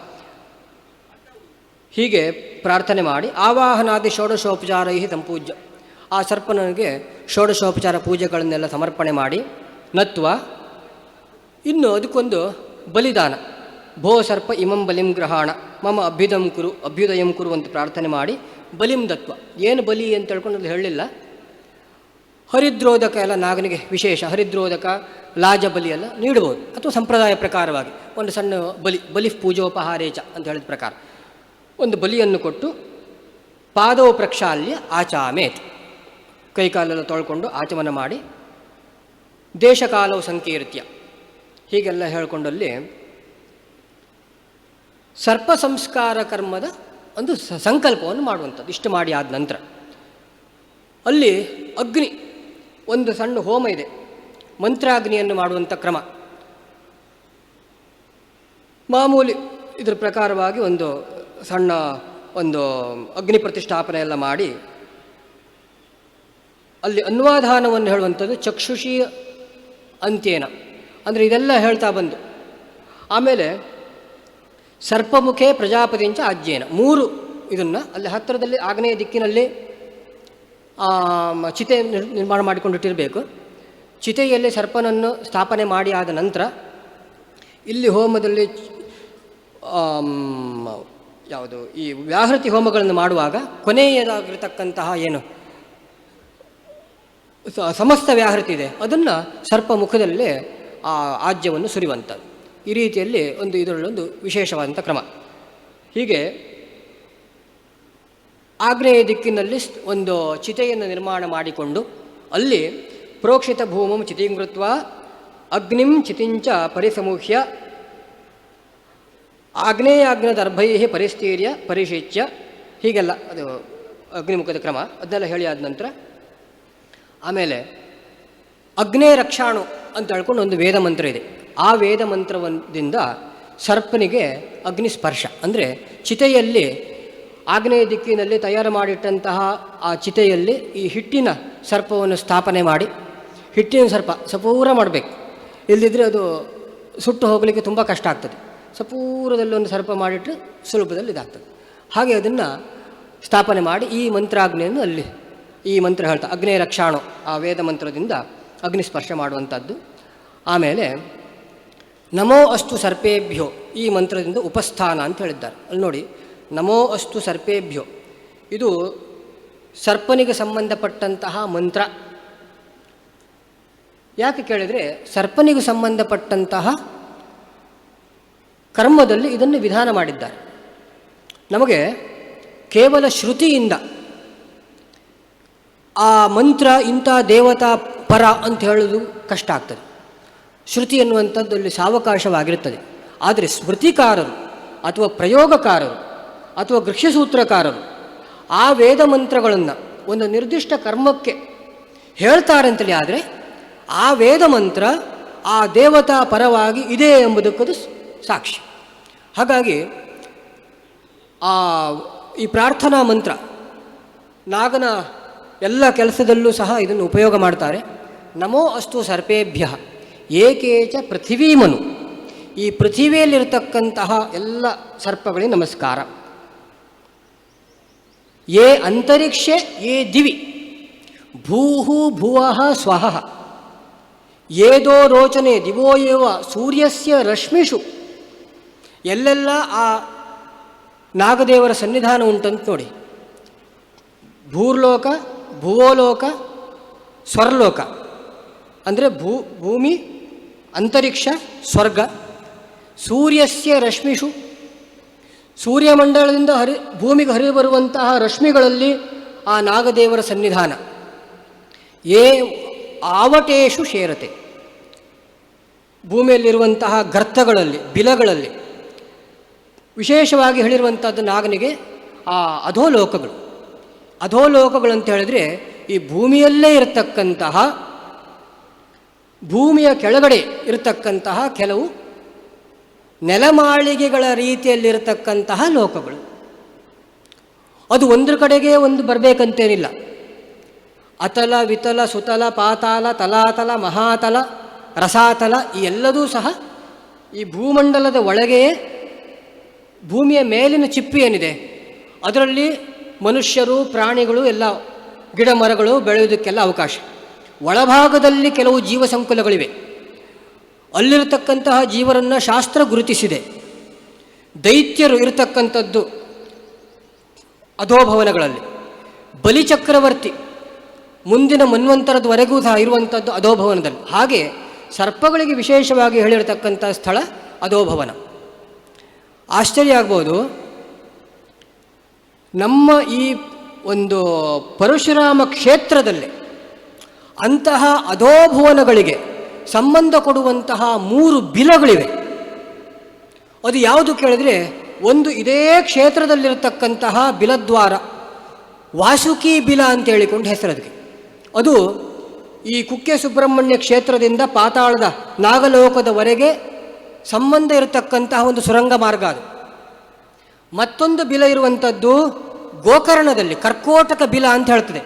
ಹೀಗೆ ಪ್ರಾರ್ಥನೆ ಮಾಡಿ ಆವಾಹನಾದಿ ಷೋಡಶೋಪಚಾರೈ ಸಂಪೂಜ್ಯ ಆ ಸರ್ಪನಿಗೆ ಷೋಡಶೋಪಚಾರ ಪೂಜೆಗಳನ್ನೆಲ್ಲ ಸಮರ್ಪಣೆ ಮಾಡಿ ನತ್ವ ಇನ್ನು ಅದಕ್ಕೊಂದು ಬಲಿದಾನ ಭೋ ಸರ್ಪ ಇಮಂ ಬಲಿಂ ಗ್ರಹಾಣ ಮಮ ಅಭ್ಯುದಯಂ ಕುರು ಅಂತ ಪ್ರಾರ್ಥನೆ ಮಾಡಿ ಬಲಿಂ ದತ್ವ. ಏನು ಬಲಿ ಅಂತ ಹೇಳ್ಕೊಂಡು ಅದು ಹೇಳಲಿಲ್ಲ. ಹರಿದ್ರೋದಕ ಎಲ್ಲ ನಾಗನಿಗೆ ವಿಶೇಷ ಹರಿದ್ರೋದಕ ಲಾಜ ಬಲಿ ಎಲ್ಲ ನೀಡ್ಬೋದು, ಅಥವಾ ಸಂಪ್ರದಾಯ ಪ್ರಕಾರವಾಗಿ ಒಂದು ಸಣ್ಣ ಬಲಿ ಪೂಜೋಪಹಾರೇಚ ಅಂತ ಹೇಳಿದ ಪ್ರಕಾರ ಒಂದು ಬಲಿಯನ್ನು ಕೊಟ್ಟು ಪಾದವ ಪ್ರಕ್ಷಾಲ್ಯ ಆಚಾಮೇತ್ ಕೈಕಾಲೆಲ್ಲ ತೊಳ್ಕೊಂಡು ಆಚಮನ ಮಾಡಿ ದೇಶಕಾಲವು ಸಂಕೀರ್ತ್ಯ ಹೀಗೆಲ್ಲ ಹೇಳಿಕೊಂಡಲ್ಲಿ ಸರ್ಪ ಸಂಸ್ಕಾರ ಕರ್ಮದ ಒಂದು ಸಂಕಲ್ಪವನ್ನು ಮಾಡುವಂಥದ್ದು. ಇಷ್ಟು ಮಾಡಿ ಆದ ನಂತರ ಅಲ್ಲಿ ಅಗ್ನಿ ಒಂದು ಸಣ್ಣ ಹೋಮ ಇದೆ, ಮಂತ್ರಾಗ್ನಿಯನ್ನು ಮಾಡುವಂಥ ಕ್ರಮ. ಮಾಮೂಲಿ ಇದರ ಪ್ರಕಾರವಾಗಿ ಒಂದು ಸಣ್ಣ ಅಗ್ನಿ ಪ್ರತಿಷ್ಠಾಪನೆ ಎಲ್ಲ ಮಾಡಿ ಅಲ್ಲಿ ಅನ್ವಾಧಾನವನ್ನು ಹೇಳುವಂಥದ್ದು ಚಕ್ಷುಷಿ ಅಂತ್ಯೇನ, ಅಂದರೆ ಇದೆಲ್ಲ ಹೇಳ್ತಾ ಬಂದು ಆಮೇಲೆ ಸರ್ಪಮುಖೇ ಪ್ರಜಾಪತಿಂಚ ಆಜ್ಯೇನ, 3 ಇದನ್ನು ಅಲ್ಲಿ ಹತ್ತಿರದಲ್ಲಿ ಆಗ್ನೇಯ ದಿಕ್ಕಿನಲ್ಲಿ ಚಿತೆ ನಿರ್ಮಾಣ ಮಾಡಿಕೊಂಡಿಟ್ಟಿರಬೇಕು. ಚಿತೆಯಲ್ಲಿ ಸರ್ಪನನ್ನು ಸ್ಥಾಪನೆ ಮಾಡಿ ಆದ ನಂತರ ಇಲ್ಲಿ ಹೋಮದಲ್ಲಿ ಯಾವುದು ಈ ವ್ಯಾಹೃತಿ ಹೋಮಗಳನ್ನು ಮಾಡುವಾಗ ಕೊನೆಯದಾಗಿರ್ತಕ್ಕಂತಹ ಏನು ಸಮಸ್ತ ವ್ಯಾಹೃತಿ ಇದೆ ಅದನ್ನು ಸರ್ಪ ಮುಖದಲ್ಲೇ ಆ ಆಜ್ಯವನ್ನು ಸುರಿಯುವಂಥದ್ದು. ಈ ರೀತಿಯಲ್ಲಿ ಇದರಲ್ಲೊಂದು ವಿಶೇಷವಾದಂಥ ಕ್ರಮ. ಹೀಗೆ ಆಗ್ನೇಯ ದಿಕ್ಕಿನಲ್ಲಿ ಒಂದು ಚಿತೆಯನ್ನು ನಿರ್ಮಾಣ ಮಾಡಿಕೊಂಡು ಅಲ್ಲಿ ಪ್ರೋಕ್ಷಿತ ಭೂಮಂ ಚಿತೀಂಕೃತ್ವ ಅಗ್ನಿಂ ಚಿತಿಂಚ ಪರಿಸಮೂಹ್ಯ ಆಗ್ನೇಯಾಗ್ನದರ್ಭೈ ಪರಿಸ್ಥೀರ್ಯ ಪರಿಶಿಚ್ಯ, ಹೀಗೆಲ್ಲ ಅದು ಅಗ್ನಿಮುಖದ ಕ್ರಮ. ಅದನ್ನೆಲ್ಲ ಹೇಳಿ ಆದ ನಂತರ ಆಮೇಲೆ ಅಗ್ನೇ ರಕ್ಷಾಣು ಅಂತ ಹೇಳ್ಕೊಂಡು ಒಂದು ವೇದ ಮಂತ್ರ ಇದೆ. ಆ ವೇದ ಮಂತ್ರದಿಂದ ಸರ್ಪನಿಗೆ ಅಗ್ನಿ ಸ್ಪರ್ಶ, ಅಂದರೆ ಚಿತೆಯಲ್ಲಿ ಆಗ್ನೇಯ ದಿಕ್ಕಿನಲ್ಲಿ ತಯಾರು ಮಾಡಿಟ್ಟಂತಹ ಆ ಚಿತೆಯಲ್ಲಿ ಈ ಹಿಟ್ಟಿನ ಸರ್ಪವನ್ನು ಸ್ಥಾಪನೆ ಮಾಡಿ, ಹಿಟ್ಟಿನ ಸರ್ಪ ಸಪೂರ ಮಾಡಬೇಕು, ಇಲ್ಲದಿದ್ದರೆ ಅದು ಸುಟ್ಟು ಹೋಗಲಿಕ್ಕೆ ತುಂಬ ಕಷ್ಟ ಆಗ್ತದೆ. ಸಪೂರದಲ್ಲಿ ಒಂದು ಸರ್ಪ ಮಾಡಿಟ್ಟು ಸುಲಭದಲ್ಲಿ ಇದಾಗ್ತದೆ. ಹಾಗೆ ಅದನ್ನು ಸ್ಥಾಪನೆ ಮಾಡಿ ಈ ಮಂತ್ರಾಗ್ನಿಯನ್ನು ಅಲ್ಲಿ ಈ ಮಂತ್ರ ಹೇಳ್ತಾ ಅಗ್ನೇ ರಕ್ಷಾಣು ಆ ವೇದ ಮಂತ್ರದಿಂದ ಅಗ್ನಿ ಸ್ಪರ್ಶ ಮಾಡುವಂಥದ್ದು. ಆಮೇಲೆ ನಮೋ ಅಸ್ತು ಸರ್ಪೇಭ್ಯೋ ಈ ಮಂತ್ರದಿಂದ ಉಪಸ್ಥಾನ ಅಂತ ಹೇಳಿದ್ದಾರೆ. ಅಲ್ಲಿ ನೋಡಿ, ನಮೋ ಅಸ್ತು ಸರ್ಪೇಭ್ಯೋ ಇದು ಸರ್ಪನಿಗೆ ಸಂಬಂಧಪಟ್ಟಂತಹ ಮಂತ್ರ. ಯಾಕೆ ಕೇಳಿದರೆ ಸರ್ಪನಿಗೆ ಸಂಬಂಧಪಟ್ಟಂತಹ ಕರ್ಮದಲ್ಲಿ ಇದನ್ನು ವಿಧಾನ ಮಾಡಿದ್ದಾರೆ. ನಮಗೆ ಕೇವಲ ಶ್ರುತಿಯಿಂದ ಆ ಮಂತ್ರ ಇಂಥ ದೇವತಾ ಪರ ಅಂತ ಹೇಳೋದು ಕಷ್ಟ ಆಗ್ತದೆ. ಶ್ರುತಿ ಎನ್ನುವಂಥದ್ದು ಅಲ್ಲಿ ಸಾವಕಾಶವಾಗಿರುತ್ತದೆ. ಆದರೆ ಸ್ಮೃತಿಕಾರರು ಅಥವಾ ಪ್ರಯೋಗಕಾರರು ಅಥವಾ ಗೃಹ್ಯಸೂತ್ರಕಾರರು ಆ ವೇದ ಮಂತ್ರಗಳನ್ನು ಒಂದು ನಿರ್ದಿಷ್ಟ ಕರ್ಮಕ್ಕೆ ಹೇಳ್ತಾರೆ ಅಂತಲೇ ಆದರೆ ಆ ವೇದ ಮಂತ್ರ ಆ ದೇವತಾ ಪರವಾಗಿ ಇದೆ ಎಂಬುದಕ್ಕದು ಸಾಕ್ಷಿ. ಹಾಗಾಗಿ ಈ ಪ್ರಾರ್ಥನಾ ಮಂತ್ರ ನಾಗನ ಎಲ್ಲ ಕೆಲಸದಲ್ಲೂ ಸಹ ಇದನ್ನು ಉಪಯೋಗ ಮಾಡ್ತಾರೆ. ನಮೋ ಅಸ್ತು ಸರ್ಪೇಭ್ಯ ಏಕೇಚ ಪೃಥಿವೀಮನು, ಈ ಪೃಥಿವಿಯಲ್ಲಿರತಕ್ಕಂತಹ ಎಲ್ಲ ಸರ್ಪಗಳಿಗೆ ನಮಸ್ಕಾರ. ಯೇ ಅಂತರಿಕ್ಷೆ ಯೇ ದಿವಿ ಭೂಹು ಭುವಃ ಸ್ವಃ ಏದೋ ರೋಚನೆ ದಿವೋ ಏವ ಸೂರ್ಯಸ್ಯ ರಶ್ಮಿಷು, ಎಲ್ಲೆಲ್ಲ ಆ ನಾಗದೇವರ ಸನ್ನಿಧಾನ ಉಂಟಂತ ನೋಡಿ. ಭೂರ್ಲೋಕ, ಭುವೋಲೋಕ, ಸ್ವರ್ಲೋಕ ಅಂದರೆ ಭೂಮಿ, ಅಂತರಿಕ್ಷ, ಸ್ವರ್ಗ. ಸೂರ್ಯಸ್ಯ ರಶ್ಮಿಷು, ಸೂರ್ಯಮಂಡಲದಿಂದ ಭೂಮಿಗೆ ಹರಿದು ಬರುವಂತಹ ರಶ್ಮಿಗಳಲ್ಲಿ ಆ ನಾಗದೇವರ ಸನ್ನಿಧಾನ. ಯೇ ಆವಟೇಶು ಶೇರತೆ, ಭೂಮಿಯಲ್ಲಿರುವಂತಹ ಗರ್ತಗಳಲ್ಲಿ, ಬಿಲಗಳಲ್ಲಿ ವಿಶೇಷವಾಗಿ ಹೇಳಿರುವಂಥದ್ದು ನಾಗನಿಗೆ ಆ ಅಧೋಲೋಕಗಳು. ಅಧೋಲೋಕಗಳಂತ ಹೇಳಿದರೆ ಈ ಭೂಮಿಯಲ್ಲೇ ಇರತಕ್ಕಂತಹ, ಭೂಮಿಯ ಕೆಳಗಡೆ ಇರತಕ್ಕಂತಹ ಕೆಲವು ನೆಲಮಾಳಿಗೆಗಳ ರೀತಿಯಲ್ಲಿರತಕ್ಕಂತಹ ಲೋಕಗಳು. ಅದು ಒಂದ್ರ ಕಡೆಗೆ ಒಂದು ಬರಬೇಕಂತೇನಿಲ್ಲ. ಅತಲ, ವಿತಲ, ಸುತಲ, ಪಾತಾಲ, ತಲಾತಲ, ಮಹಾತಲ, ರಸಾತಲ ಈ ಎಲ್ಲದೂ ಸಹ ಈ ಭೂಮಂಡಲದ ಒಳಗೆಯೇ, ಭೂಮಿಯ ಮೇಲಿನ ಚಿಪ್ಪು ಏನಿದೆ ಅದರಲ್ಲಿ ಮನುಷ್ಯರು, ಪ್ರಾಣಿಗಳು, ಎಲ್ಲ ಗಿಡ ಮರಗಳು ಬೆಳೆಯೋದಕ್ಕೆಲ್ಲ ಅವಕಾಶ. ಒಳಭಾಗದಲ್ಲಿ ಕೆಲವು ಜೀವ ಸಂಕುಲಗಳಿವೆ. ಅಲ್ಲಿರತಕ್ಕಂತಹ ಜೀವರನ್ನು ಶಾಸ್ತ್ರ ಗುರುತಿಸಿದೆ. ದೈತ್ಯರು ಇರತಕ್ಕಂಥದ್ದು ಅಧೋಭವನಗಳಲ್ಲಿ, ಬಲಿಚಕ್ರವರ್ತಿ ಮುಂದಿನ ಮನ್ವಂತರದವರೆಗೂ ಸಹ ಇರುವಂಥದ್ದು ಅಧೋಭವನದಲ್ಲಿ. ಹಾಗೆ ಸರ್ಪಗಳಿಗೆ ವಿಶೇಷವಾಗಿ ಹೇಳಿರತಕ್ಕಂಥ ಸ್ಥಳ ಅಧೋಭವನ. ಆಶ್ಚರ್ಯ ಆಗ್ಬೋದು, ನಮ್ಮ ಈ ಒಂದು ಪರಶುರಾಮ ಕ್ಷೇತ್ರದಲ್ಲಿ ಅಂತಹ ಅಧೋಭುವನಗಳಿಗೆ ಸಂಬಂಧ ಕೊಡುವಂತಹ 3 ಬಿಲಗಳಿವೆ. ಅದು ಯಾವುದು ಕೇಳಿದರೆ, ಒಂದು ಇದೇ ಕ್ಷೇತ್ರದಲ್ಲಿರತಕ್ಕಂತಹ ಬಿಲದ್ವಾರ, ವಾಸುಕಿ ಬಿಲ ಅಂತ ಹೇಳಿಕೊಂಡು ಹೆಸರದಕ್ಕೆ. ಅದು ಈ ಕುಕ್ಕೆ ಸುಬ್ರಹ್ಮಣ್ಯ ಕ್ಷೇತ್ರದಿಂದ ಪಾತಾಳದ ನಾಗಲೋಕದವರೆಗೆ ಸಂಬಂಧ ಇರತಕ್ಕಂತಹ ಒಂದು ಸುರಂಗ ಮಾರ್ಗ ಅದು. ಮತ್ತೊಂದು ಬಿಲ ಇರುವಂಥದ್ದು ಗೋಕರ್ಣದಲ್ಲಿ, ಕರ್ಕೋಟಕ ಬಿಲ ಅಂತ ಹೇಳ್ತದೆ.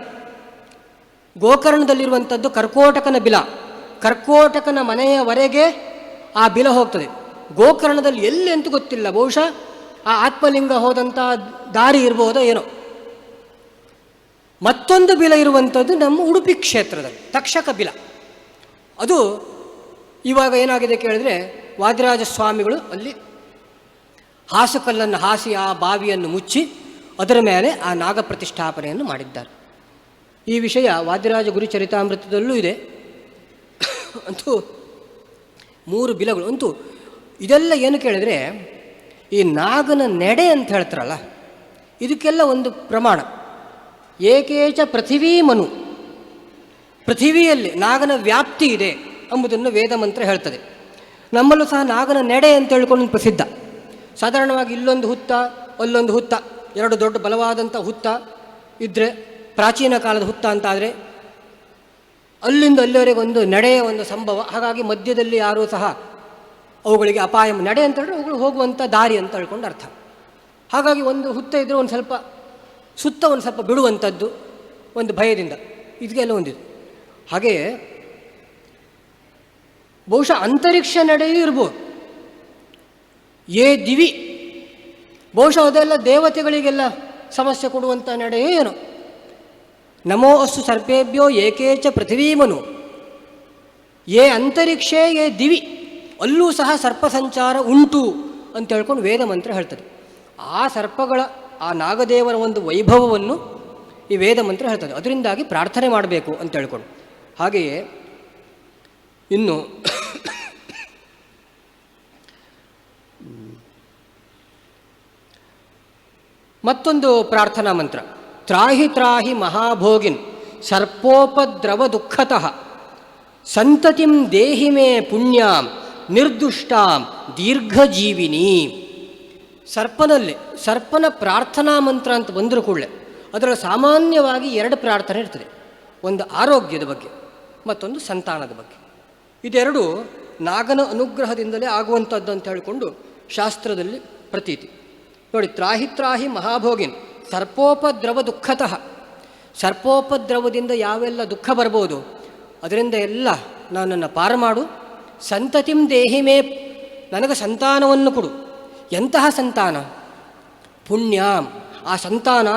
ಗೋಕರ್ಣದಲ್ಲಿರುವಂಥದ್ದು ಕರ್ಕೋಟಕನ ಬಿಲ. ಕರ್ಕೋಟಕನ ಮನೆಯವರೆಗೆ ಆ ಬಿಲ ಹೋಗ್ತದೆ. ಗೋಕರ್ಣದಲ್ಲಿ ಎಲ್ಲಿ ಅಂತ ಗೊತ್ತಿಲ್ಲ, ಬಹುಶಃ ಆ ಆತ್ಮಲಿಂಗ ಹೋದಂಥ ದಾರಿ ಇರ್ಬೋದೋ ಏನೋ. ಮತ್ತೊಂದು ಬಿಲ ಇರುವಂಥದ್ದು ನಮ್ಮ ಉಡುಪಿ ಕ್ಷೇತ್ರದಲ್ಲಿ ತಕ್ಷಕ ಬಿಲ. ಅದು ಇವಾಗ ಏನಾಗಿದೆ ಕೇಳಿದ್ರೆ, ವಾದಿರಾಜ ಸ್ವಾಮಿಗಳು ಅಲ್ಲಿ ಹಾಸುಕಲ್ಲನ್ನು ಹಾಸಿ ಆ ಬಾವಿಯನ್ನು ಮುಚ್ಚಿ ಅದರ ಮೇಲೆ ಆ ನಾಗ ಪ್ರತಿಷ್ಠಾಪನೆಯನ್ನು ಮಾಡಿದ್ದಾರೆ. ಈ ವಿಷಯ ವಾದಿರಾಜ ಗುರುಚರಿತಾಮೃತದಲ್ಲೂ ಇದೆ. ಅಂತೂ 3 ಬಿಲಗಳು. ಅಂತೂ ಇದೆಲ್ಲ ಏನು ಕೇಳಿದರೆ, ಈ ನಾಗನ ನೆಡೆ ಅಂತ ಹೇಳ್ತಾರಲ್ಲ, ಇದಕ್ಕೆಲ್ಲ ಒಂದು ಪ್ರಮಾಣ. ಏಕೇಚ ಪೃಥಿವೀ ಮನು, ಪೃಥಿವಿಯಲ್ಲಿ ನಾಗನ ವ್ಯಾಪ್ತಿ ಇದೆ ಎಂಬುದನ್ನು ವೇದ ಮಂತ್ರ ಹೇಳ್ತದೆ. ನಮ್ಮಲ್ಲೂ ಸಹ ನಾಗನ ನೆಡೆ ಅಂತ ಹೇಳ್ಕೊಂಡು ಪ್ರಸಿದ್ಧ. ಸಾಧಾರಣವಾಗಿ ಇಲ್ಲೊಂದು ಹುತ್ತ, ಅಲ್ಲೊಂದು ಹುತ್ತ, 2 ದೊಡ್ಡ ಬಲವಾದಂಥ ಹುತ್ತ ಇದ್ದರೆ, ಪ್ರಾಚೀನ ಕಾಲದ ಹುತ್ತ ಅಂತಾದರೆ ಅಲ್ಲಿಂದ ಅಲ್ಲಿವರೆಗೆ ಒಂದು ನಡೆಯ ಒಂದು ಸಂಭವ. ಹಾಗಾಗಿ ಮಧ್ಯದಲ್ಲಿ ಯಾರೂ ಸಹ ಅವುಗಳಿಗೆ ಅಪಾಯ, ನಡೆ ಅಂತ ಹೇಳಿದ್ರೆ ಅವುಗಳು ಹೋಗುವಂಥ ದಾರಿ ಅಂತ ಹೇಳ್ಕೊಂಡು ಅರ್ಥ. ಹಾಗಾಗಿ ಒಂದು ಹುತ್ತ ಇದ್ದರೆ ಒಂದು ಸ್ವಲ್ಪ ಸುತ್ತ ಒಂದು ಸ್ವಲ್ಪ ಬಿಡುವಂಥದ್ದು ಒಂದು ಭಯದಿಂದ, ಇದಕ್ಕೆಲ್ಲ ಒಂದಿದೆ. ಹಾಗೆಯೇ ಬಹುಶಃ ಅಂತರಿಕ್ಷ ನಡೆಯೂ ಇರ್ಬೋದು. ದಿವಿ ಬಹುಶಃ ಅದೆಲ್ಲ ದೇವತೆಗಳಿಗೆಲ್ಲ ಸಮಸ್ಯೆ ಕೊಡುವಂಥ ನಡೆಯೋ ಏನೋ. ನಮೋ ಅಸ್ತು ಸರ್ಪೇಭ್ಯೋ ಏಕೇಚ ಪೃಥಿವೀಮನು, ಅಂತರಿಕ್ಷೇ ದಿವಿ, ಅಲ್ಲೂ ಸಹ ಸರ್ಪ ಸಂಚಾರ ಉಂಟು ಅಂತ ಹೇಳ್ಕೊಂಡು ವೇದ ಮಂತ್ರ ಹೇಳ್ತದೆ. ಆ ಸರ್ಪಗಳ, ಆ ನಾಗದೇವರ ಒಂದು ವೈಭವವನ್ನು ಈ ವೇದ ಮಂತ್ರ ಹೇಳ್ತದೆ. ಅದರಿಂದಾಗಿ ಪ್ರಾರ್ಥನೆ ಮಾಡಬೇಕು ಅಂತ ಹೇಳ್ಕೊಂಡು. ಹಾಗೆಯೇ ಇನ್ನು ಮತ್ತೊಂದು ಪ್ರಾರ್ಥನಾ ಮಂತ್ರ, ತ್ರಾಹಿ ತ್ರಾಹಿ ಮಹಾಭೋಗಿನ್ ಸರ್ಪೋಪದ್ರವ ದುಃಖತಃ ಸಂತತಿಂ ದೇಹಿ ಮೇ ಪುಣ್ಯಾಂ ನಿರ್ದುಷ್ಟಾಂ ದೀರ್ಘಜೀವಿನಿ. ಸರ್ಪನ ಪ್ರಾರ್ಥನಾ ಮಂತ್ರ ಅಂತ ಬಂದರೂ ಕೂಡಲೇ ಅದರಲ್ಲಿ ಸಾಮಾನ್ಯವಾಗಿ 2 ಪ್ರಾರ್ಥನೆ ಇರ್ತದೆ. ಒಂದು ಆರೋಗ್ಯದ ಬಗ್ಗೆ, ಮತ್ತೊಂದು ಸಂತಾನದ ಬಗ್ಗೆ. ಇದೆರಡು ನಾಗನ ಅನುಗ್ರಹದಿಂದಲೇ ಆಗುವಂಥದ್ದು ಅಂತ ಹೇಳಿಕೊಂಡು ಶಾಸ್ತ್ರದಲ್ಲಿ ಪ್ರತೀತಿ. ನೋಡಿ, ತ್ರಾಹಿ ತ್ರಾಹಿ ಮಹಾಭೋಗಿನ್ ಸರ್ಪೋಪದ್ರವ ದುಃಖತಃ, ಸರ್ಪೋಪದ್ರವದಿಂದ ಯಾವೆಲ್ಲ ದುಃಖ ಬರ್ಬೋದು ಅದರಿಂದ ಎಲ್ಲ ನನ್ನನ್ನು ಪಾರು ಮಾಡು. ಸಂತತಿಂ ದೇಹಿಮೇ, ನನಗೆ ಸಂತಾನವನ್ನು ಕೊಡು. ಎಂತಹ ಸಂತಾನ? ಪುಣ್ಯಾಂ, ಆ ಸಂತಾನ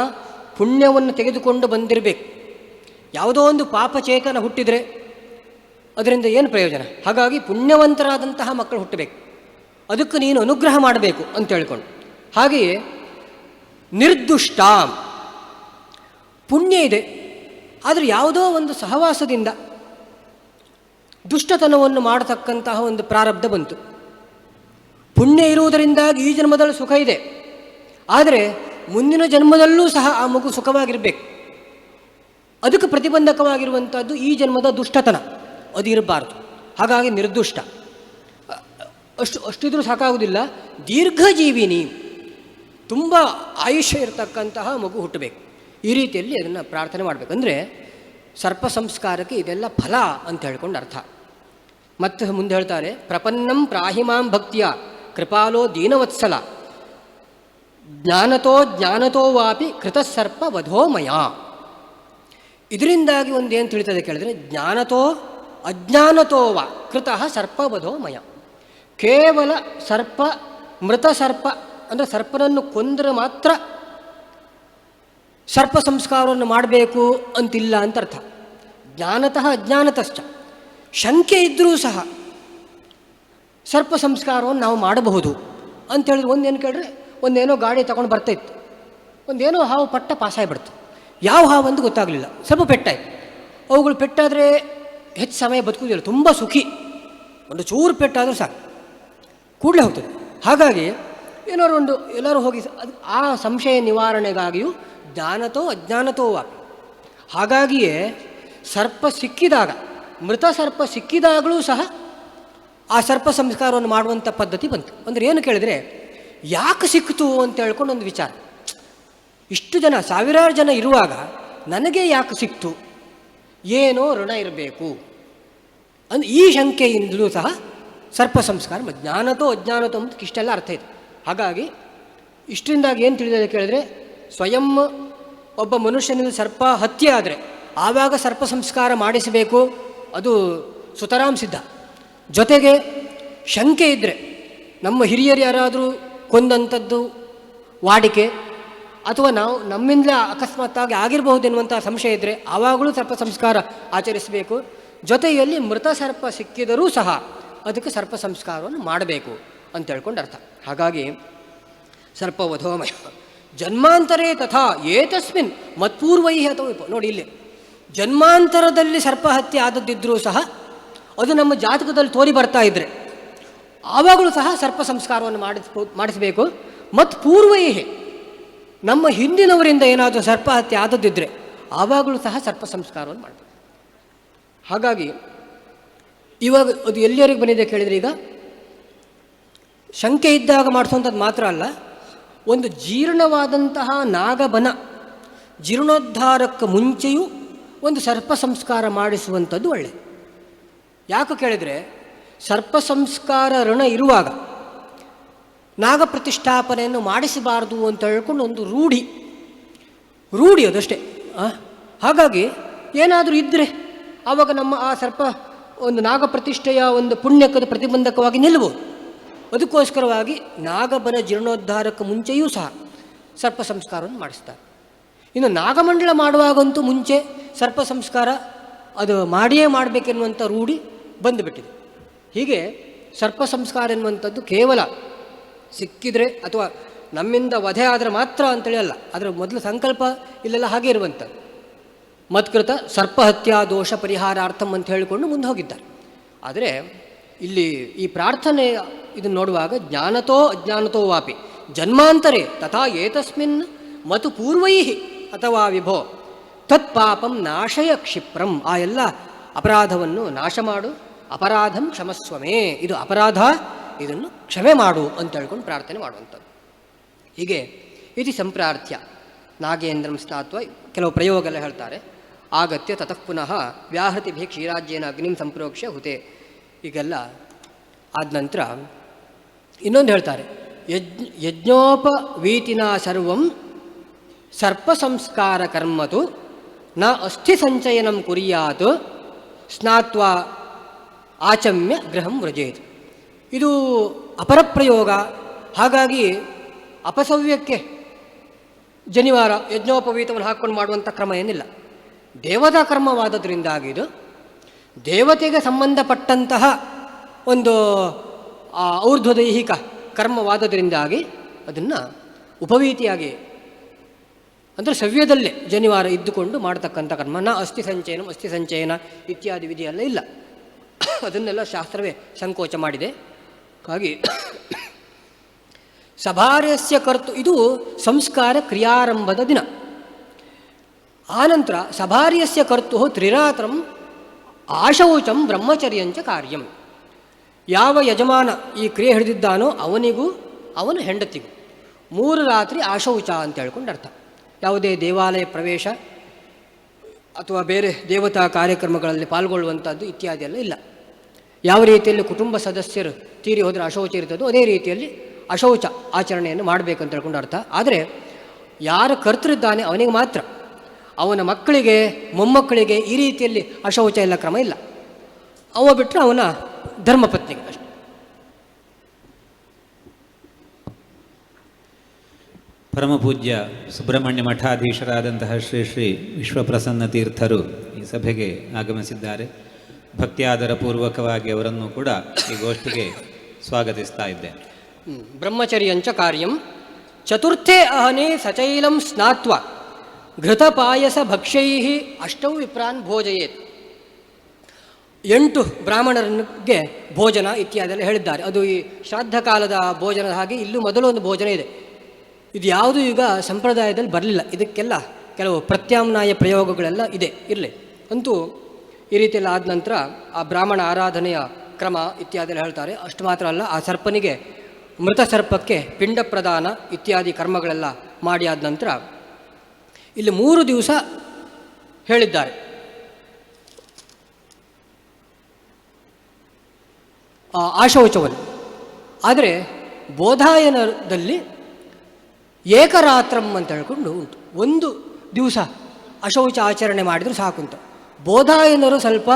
ಪುಣ್ಯವನ್ನು ತೆಗೆದುಕೊಂಡು ಬಂದಿರಬೇಕು. ಯಾವುದೋ ಒಂದು ಪಾಪಚೇತನ ಹುಟ್ಟಿದರೆ ಅದರಿಂದ ಏನು ಪ್ರಯೋಜನ? ಹಾಗಾಗಿ ಪುಣ್ಯವಂತರಾದಂತಹ ಮಕ್ಕಳು ಹುಟ್ಟಬೇಕು, ಅದಕ್ಕೆ ನೀನು ಅನುಗ್ರಹ ಮಾಡಬೇಕು ಅಂತ ಹೇಳ್ಕೊಂಡು. ಹಾಗೆಯೇ ನಿರ್ದುಷ್ಟಾಂ, ಪುಣ್ಯ ಇದೆ ಆದರೆ ಯಾವುದೋ ಒಂದು ಸಹವಾಸದಿಂದ ದುಷ್ಟತನವನ್ನು ಮಾಡತಕ್ಕಂತಹ ಒಂದು ಪ್ರಾರಬ್ಧ ಬಂತು. ಪುಣ್ಯ ಇರುವುದರಿಂದಾಗಿ ಈ ಜನ್ಮದಲ್ಲಿ ಸುಖ ಇದೆ, ಆದರೆ ಮುಂದಿನ ಜನ್ಮದಲ್ಲೂ ಸಹ ಆ ಮಗು ಸುಖವಾಗಿರಬೇಕು. ಅದಕ್ಕೆ ಪ್ರತಿಬಂಧಕವಾಗಿರುವಂಥದ್ದು ಈ ಜನ್ಮದ ದುಷ್ಟತನ, ಅದು ಇರಬಾರ್ದು. ಹಾಗಾಗಿ ನಿರ್ದುಷ್ಟ. ಅಷ್ಟಿದ್ರೂ ಸಾಕಾಗುವುದಿಲ್ಲ, ದೀರ್ಘಜೀವಿನಿ, ತುಂಬ ಆಯುಷ್ಯ ಇರತಕ್ಕಂತಹ ಮಗು ಹುಟ್ಟಬೇಕು. ಈ ರೀತಿಯಲ್ಲಿ ಅದನ್ನು ಪ್ರಾರ್ಥನೆ ಮಾಡಬೇಕು. ಅಂದರೆ ಸರ್ಪ ಸಂಸ್ಕಾರಕ್ಕೆ ಇದೆಲ್ಲ ಫಲ ಅಂತ ಹೇಳ್ಕೊಂಡು ಅರ್ಥ. ಮತ್ತೆ ಮುಂದೆ ಹೇಳ್ತಾರೆ, ಪ್ರಪನ್ನಂ ಪ್ರಾಹಿಮಾಂ ಭಕ್ತಿಯ ಕೃಪಾಲೋ ದೀನವತ್ಸಲ ಜ್ಞಾನತೋ ವಾಪಿ ಕೃತಸರ್ಪ ವಧೋಮಯ. ಇದರಿಂದಾಗಿ ಒಂದು ಏನು ತಿಳಿತದೆ ಕೇಳಿದ್ರೆ, ಜ್ಞಾನತೋ ಅಜ್ಞಾನತೋ ವಾ ಕೃತಃ ಸರ್ಪವಧೋಮಯ. ಕೇವಲ ಸರ್ಪ, ಮೃತ ಸರ್ಪ ಅಂದರೆ ಸರ್ಪನನ್ನು ಕೊಂದರೆ ಮಾತ್ರ ಸರ್ಪ ಸಂಸ್ಕಾರವನ್ನು ಮಾಡಬೇಕು ಅಂತಿಲ್ಲ ಅಂತ ಅರ್ಥ. ಜ್ಞಾನತಃ ಅಜ್ಞಾನತಶ್ಚ, ಶಂಕೆ ಇದ್ದರೂ ಸಹ ಸರ್ಪ ಸಂಸ್ಕಾರವನ್ನು ನಾವು ಮಾಡಬಹುದು ಅಂಥೇಳಿದ್ರೆ, ಒಂದೇನು ಕೇಳಿದ್ರೆ, ಒಂದೇನೋ ಗಾಡಿ ತಗೊಂಡು ಬರ್ತಾಯಿತ್ತು, ಒಂದೇನೋ ಹಾವು ಪಟ್ಟ ಪಾಸಾಗಿಬಿಡ್ತು. ಯಾವ ಹಾವು ಅಂತ ಗೊತ್ತಾಗಲಿಲ್ಲ, ಸ್ವಲ್ಪ ಪೆಟ್ಟಾಯಿತು. ಅವುಗಳು ಪೆಟ್ಟಾದರೆ ಹೆಚ್ಚು ಸಮಯ ಬದುಕುವುದಿಲ್ಲ, ತುಂಬ ಸುಖಿ. ಒಂದು ಚೂರು ಪೆಟ್ಟಾದರೂ ಸಾಕು, ಕೂಡಲೇ ಹೋಗ್ತದೆ. ಹಾಗಾಗಿ ಎಲ್ಲರೂ ಹೋಗಿ ಅದು ಆ ಸಂಶಯ ನಿವಾರಣೆಗಾಗಿಯೂ ಜ್ಞಾನತೋ ಅಜ್ಞಾನತೋ ವಾಪಿ. ಹಾಗಾಗಿಯೇ ಸರ್ಪ ಸಿಕ್ಕಿದಾಗ, ಮೃತ ಸರ್ಪ ಸಿಕ್ಕಿದಾಗಲೂ ಸಹ ಆ ಸರ್ಪ ಸಂಸ್ಕಾರವನ್ನು ಮಾಡುವಂಥ ಪದ್ಧತಿ ಬಂತು. ಅಂದರೆ ಏನು ಕೇಳಿದರೆ, ಯಾಕೆ ಸಿಕ್ಕಿತು ಅಂತ ಹೇಳ್ಕೊಂಡು ಒಂದು ವಿಚಾರ. ಇಷ್ಟು ಜನ, ಸಾವಿರಾರು ಜನ ಇರುವಾಗ ನನಗೆ ಯಾಕೆ ಸಿಕ್ತು? ಏನೋ ಋಣ ಇರಬೇಕು ಅಂದರೆ ಈ ಶಂಕೆಯಿಂದಲೂ ಸಹ ಸರ್ಪ ಸಂಸ್ಕಾರ ಜ್ಞಾನತೋ ಅಜ್ಞಾನತೋ ಅಂತ ಇಷ್ಟೆಲ್ಲ ಅರ್ಥ ಇದೆ. ಹಾಗಾಗಿ ಇಷ್ಟರಿಂದಾಗಿ ಏನು ತಿಳಿದಿದೆ ಕೇಳಿದ್ರೆ, ಸ್ವಯಂ ಒಬ್ಬ ಮನುಷ್ಯನಿಂದ ಸರ್ಪ ಹತ್ಯೆ ಆದರೆ ಆವಾಗ ಸರ್ಪ ಸಂಸ್ಕಾರ ಮಾಡಿಸಬೇಕು, ಅದು ಸುತರಾಂ ಸಿದ್ಧ. ಜೊತೆಗೆ ಶಂಕೆ ಇದ್ದರೆ, ನಮ್ಮ ಹಿರಿಯರು ಯಾರಾದರೂ ಕೊಂದಂಥದ್ದು ವಾಡಿಕೆ ಅಥವಾ ನಾವು ನಮ್ಮಿಂದ ಅಕಸ್ಮಾತ್ತಾಗಿ ಆಗಿರಬಹುದೆನ್ನುವಂಥ ಸಂಶಯ ಇದ್ದರೆ ಆವಾಗಲೂ ಸರ್ಪ ಸಂಸ್ಕಾರ ಆಚರಿಸಬೇಕು. ಜೊತೆಯಲ್ಲಿ ಮೃತ ಸರ್ಪ ಸಿಕ್ಕಿದರೂ ಸಹ ಅದಕ್ಕೆ ಸರ್ಪ ಸಂಸ್ಕಾರವನ್ನು ಮಾಡಬೇಕು ಅಂತ ಹೇಳ್ಕೊಂಡು ಅರ್ಥ. ಹಾಗಾಗಿ ಸರ್ಪವಧೋಮಯ ಜನ್ಮಾಂತರೇ ತಥಾ ಏತಸ್ಮಿನ್ ಮತ್ಪೂರ್ವೈ ಅಥವಾ ನೋಡಿ ಇಲ್ಲಿ ಜನ್ಮಾಂತರದಲ್ಲಿ ಸರ್ಪ ಹತ್ಯೆ ಆದದ್ದಿದ್ದರೂ ಸಹ ಅದು ನಮ್ಮ ಜಾತಕದಲ್ಲಿ ತೋರಿ ಬರ್ತಾ ಇದ್ದರೆ ಆವಾಗಲೂ ಸಹ ಸರ್ಪ ಸಂಸ್ಕಾರವನ್ನು ಮಾಡಿಸಬೇಕು. ಮತ್ತು ಪೂರ್ವೈಹಿ ನಮ್ಮ ಹಿಂದಿನವರಿಂದ ಏನಾದರೂ ಸರ್ಪ ಹತ್ಯೆ ಆದದ್ದಿದ್ದರೆ ಆವಾಗಲೂ ಸಹ ಸರ್ಪ ಸಂಸ್ಕಾರವನ್ನು ಮಾಡಬೇಕು. ಹಾಗಾಗಿ ಇವಾಗ ಅದು ಎಲ್ಲಿಯವರೆಗೆ ಬಂದಿದೆ ಕೇಳಿದರೆ, ಈಗ ಶಂಕೆ ಇದ್ದಾಗ ಮಾಡಿಸುವಂಥದ್ದು ಮಾತ್ರ ಅಲ್ಲ, ಒಂದು ಜೀರ್ಣವಾದಂತಹ ನಾಗಬನ ಜೀರ್ಣೋದ್ಧಾರಕ್ಕೆ ಮುಂಚೆಯೂ ಒಂದು ಸರ್ಪ ಸಂಸ್ಕಾರ ಮಾಡಿಸುವಂಥದ್ದು ಒಳ್ಳೆ. ಯಾಕೆ ಕೇಳಿದರೆ, ಸರ್ಪ ಸಂಸ್ಕಾರ ಋಣ ಇರುವಾಗ ನಾಗ ಪ್ರತಿಷ್ಠಾಪನೆಯನ್ನು ಮಾಡಿಸಬಾರ್ದು ಅಂತ ಹೇಳ್ಕೊಂಡು ಒಂದು ರೂಢಿ ಅದಷ್ಟೇ. ಹಾಗಾಗಿ ಏನಾದರೂ ಇದ್ದರೆ ಆವಾಗ ನಮ್ಮ ಆ ಸರ್ಪ ಒಂದು ನಾಗ ಪ್ರತಿಷ್ಠೆಯ ಒಂದು ಪುಣ್ಯಕದ ಪ್ರತಿಬಂಧಕವಾಗಿ ನಿಲ್ಲಬಹುದು. ಅದಕ್ಕೋಸ್ಕರವಾಗಿ ನಾಗಬನ ಜೀರ್ಣೋದ್ಧಾರಕ್ಕೆ ಮುಂಚೆಯೂ ಸಹ ಸರ್ಪ ಸಂಸ್ಕಾರವನ್ನು ಮಾಡಿಸ್ತಾರೆ. ಇನ್ನು ನಾಗಮಂಡಲ ಮಾಡುವಾಗಂತೂ ಮುಂಚೆ ಸರ್ಪ ಸಂಸ್ಕಾರ ಅದು ಮಾಡಿಯೇ ಮಾಡಬೇಕೆನ್ನುವಂಥ ರೂಢಿ ಬಂದುಬಿಟ್ಟಿದೆ. ಹೀಗೆ ಸರ್ಪ ಸಂಸ್ಕಾರ ಎನ್ನುವಂಥದ್ದು ಕೇವಲ ಸಿಕ್ಕಿದರೆ ಅಥವಾ ನಮ್ಮಿಂದ ವಧೆ ಆದರೆ ಮಾತ್ರ ಅಂತೇಳಿ ಅಲ್ಲ, ಅದರ ಮೊದಲು ಸಂಕಲ್ಪ ಇಲ್ಲೆಲ್ಲ ಹಾಗೆ ಇರುವಂಥದ್ದು. ಮತ್ಕೃತ ಸರ್ಪಹತ್ಯಾ ದೋಷ ಪರಿಹಾರಾರ್ಥಂ ಅಂತ ಹೇಳಿಕೊಂಡು ಮುಂದೆ ಹೋಗಿದ್ದಾರೆ. ಆದರೆ ಇಲ್ಲಿ ಈ ಪ್ರಾರ್ಥನೆ ಇದನ್ನು ನೋಡುವಾಗ ಜ್ಞಾನತೋ ಅಜ್ಞಾನತೋ ವಾಪಿ ಜನ್ಮಾಂತರೇ ತಥಾ ಏತಸ್ಮಿನ್ ಮತು ಪೂರ್ವೈಹಿ ಅಥವಾ ವಿಭೋ ತತ್ ಪಾಪಂ ನಾಶಯ ಕ್ಷಿಪ್ರಂ, ಆ ಎಲ್ಲ ಅಪರಾಧವನ್ನು ನಾಶ ಮಾಡು, ಅಪರಾಧಂ ಕ್ಷಮಸ್ವಮೇ, ಇದು ಅಪರಾಧ, ಇದನ್ನು ಕ್ಷಮೆ ಮಾಡು ಅಂತ ಹೇಳ್ಕೊಂಡು ಪ್ರಾರ್ಥನೆ ಮಾಡುವಂಥದ್ದು. ಹೀಗೆ ಇತಿ ಸಂಪ್ರಾರ್ಥ್ಯ ನಾಗೇಂದ್ರಂ ಸ್ನಾತ್ವ ಕೆಲವು ಪ್ರಯೋಗ ಎಲ್ಲ ಹೇಳ್ತಾರೆ. ಆಗತ್ಯ ತತಃ ಪುನಃ ವ್ಯಾಹೃತಿಭಿ ಕ್ಷೀರಾಜ್ಯೇನ ಅಗ್ನಿಂ ಸಂಪ್ರೋಕ್ಷ್ಯ ಹುತೆ. ಈಗೆಲ್ಲ ಆದ ನಂತರ ಇನ್ನೊಂದು ಹೇಳ್ತಾರೆ, ಯಜ್ಞೋಪವೀತಿನ ಸರ್ವಂ ಸರ್ಪ ಸಂಸ್ಕಾರ ಕರ್ಮತು ನ ಅಸ್ಥಿ ಸಂಚಯನಂ ಕುರಿಯಾತ್ ಸ್ನಾತ್ವ ಆಚಮ್ಯ ಗೃಹಂ ವ್ರಜೇತ್. ಇದು ಅಪರಪ್ರಯೋಗ. ಹಾಗಾಗಿ ಅಪಸವ್ಯಕ್ಕೆ ಜನಿವಾರ ಯಜ್ಞೋಪವೀತವನ್ನು ಹಾಕ್ಕೊಂಡು ಮಾಡುವಂಥ ಕ್ರಮ ಏನಿಲ್ಲ. ದೇವತಾ ಕರ್ಮವಾದದ್ರಿಂದಾಗಿದು ದೇವತೆಗೆ ಸಂಬಂಧಪಟ್ಟಂತಹ ಒಂದು ಔರ್ಧ್ವದೈಹಿಕ ಕರ್ಮವಾದದ್ರಿಂದಾಗಿ ಅದನ್ನು ಉಪವೀತಿಯಾಗಿ ಅಂದರೆ ಸವ್ಯದಲ್ಲೇ ಜನಿವಾರ ಇದ್ದುಕೊಂಡು ಮಾಡತಕ್ಕಂಥ ಕರ್ಮ. ನ ಅಸ್ಥಿ ಸಂಚಯನ ಇತ್ಯಾದಿ ವಿಧಿಯೆಲ್ಲ ಇಲ್ಲ, ಅದನ್ನೆಲ್ಲ ಶಾಸ್ತ್ರವೇ ಸಂಕೋಚ ಮಾಡಿದೆ. ಹಾಗಾಗಿ ಸಭಾರ್ಯಸ್ಯ ಕರ್ತು ಇದು ಸಂಸ್ಕಾರ ಕ್ರಿಯಾರಂಭದ ದಿನ. ಆನಂತರ ಸಭಾರ್ಯಸ್ಯ ಕರ್ತು ತ್ರಿರಾತ್ರಂ ಆಶೌಚಂ ಬ್ರಹ್ಮಚರ್ಯಂಚ ಕಾರ್ಯಂ. ಯಾವ ಯಜಮಾನ ಈ ಕ್ರಿಯೆ ಹಿಡಿದಿದ್ದಾನೋ ಅವನಿಗೂ ಅವನ ಹೆಂಡತಿಗೂ 3 ರಾತ್ರಿ ಆಶೌಚ ಅಂತ ಹೇಳ್ಕೊಂಡು ಅರ್ಥ. ಯಾವುದೇ ದೇವಾಲಯ ಪ್ರವೇಶ ಅಥವಾ ಬೇರೆ ದೇವತಾ ಕಾರ್ಯಕ್ರಮಗಳಲ್ಲಿ ಪಾಲ್ಗೊಳ್ಳುವಂಥದ್ದು ಇತ್ಯಾದಿ ಎಲ್ಲ ಇಲ್ಲ. ಯಾವ ರೀತಿಯಲ್ಲಿ ಕುಟುಂಬ ಸದಸ್ಯರು ತೀರಿ ಹೋದರೆ ಅಶೌಚ ಇರ್ತದೋ ಅದೇ ರೀತಿಯಲ್ಲಿ ಅಶೌಚ ಆಚರಣೆಯನ್ನು ಮಾಡಬೇಕಂತ ಹೇಳ್ಕೊಂಡು ಅರ್ಥ. ಆದರೆ ಯಾರ ಕರ್ತೃದ್ದಾನೆ ಅವನಿಗೆ ಮಾತ್ರ, ಅವನ ಮಕ್ಕಳಿಗೆ ಮೊಮ್ಮಕ್ಕಳಿಗೆ ಈ ರೀತಿಯಲ್ಲಿ ಅಶೌಚ ಎಲ್ಲ ಕ್ರಮ ಇಲ್ಲ. ಅವ ಬಿಟ್ಟರೆ ಅವನ ಧರ್ಮಪತ್ನಿಗೆ ಅಷ್ಟೆ. ಪರಮಪೂಜ್ಯ ಸುಬ್ರಹ್ಮಣ್ಯ ಮಠಾಧೀಶರಾದಂತಹ ಶ್ರೀ ಶ್ರೀ ವಿಶ್ವಪ್ರಸನ್ನ ತೀರ್ಥರು ಈ ಸಭೆಗೆ ಆಗಮಿಸಿದ್ದಾರೆ. ಭಕ್ತಿಯಾದರ ಪೂರ್ವಕವಾಗಿ ಅವರನ್ನು ಕೂಡ ಈ ಗೋಷ್ಠಿಗೆ ಸ್ವಾಗತಿಸ್ತಾ ಇದ್ದೆ. ಬ್ರಹ್ಮಚರ್ಯಂಚ ಕಾರ್ಯಂ ಚತುರ್ಥೇ ಅಹನೆ ಸಚೈಲಂ ಸ್ನಾತ್ವ ಘೃತಪಾಯಸ ಭಕ್ಷ್ಯೈ ಅಷ್ಟೌ ವಿಪ್ರಾನ್ ಭೋಜಯೇತ್. 8 ಬ್ರಾಹ್ಮಣರಿಗೆ ಭೋಜನ ಇತ್ಯಾದೆಲ್ಲ ಹೇಳಿದ್ದಾರೆ. ಅದು ಈ ಶ್ರಾದ್ದ ಕಾಲದ ಭೋಜನದ ಹಾಗೆ ಇಲ್ಲೂ ಮೊದಲೊಂದು ಭೋಜನ ಇದೆ. ಇದು ಯಾವುದೂ ಈಗ ಸಂಪ್ರದಾಯದಲ್ಲಿ ಬರಲಿಲ್ಲ. ಇದಕ್ಕೆಲ್ಲ ಕೆಲವು ಪ್ರತ್ಯಾಮ್ನಾಯ ಪ್ರಯೋಗಗಳೆಲ್ಲ ಇದೆ, ಇರಲಿ. ಅಂತೂ ಈ ರೀತಿಯೆಲ್ಲ ಆದ ನಂತರ ಆ ಬ್ರಾಹ್ಮಣ ಆರಾಧನೆಯ ಕ್ರಮ ಇತ್ಯಾದೆಲ್ಲ ಹೇಳ್ತಾರೆ. ಅಷ್ಟು ಮಾತ್ರ ಅಲ್ಲ, ಆ ಸರ್ಪನಿಗೆ ಮೃತ ಸರ್ಪಕ್ಕೆ ಪಿಂಡ ಪ್ರದಾನ ಇತ್ಯಾದಿ ಕರ್ಮಗಳೆಲ್ಲ ಮಾಡಿ ಆದ ನಂತರ ಇಲ್ಲಿ 3 ದಿವಸ ಹೇಳಿದ್ದಾರೆ. ಆಶೌಚವನ್ನು. ಆದರೆ ಬೋಧಾಯನದಲ್ಲಿ ಏಕರಾತ್ರಂ ಅಂತ ಹೇಳ್ಕೊಂಡು ಉಂಟು. ಒಂದು ದಿವಸ ಅಶೌಚ ಆಚರಣೆ ಮಾಡಿದರೂ ಸಾಕು ಅಂತ. ಬೋಧಾಯನರು ಸ್ವಲ್ಪ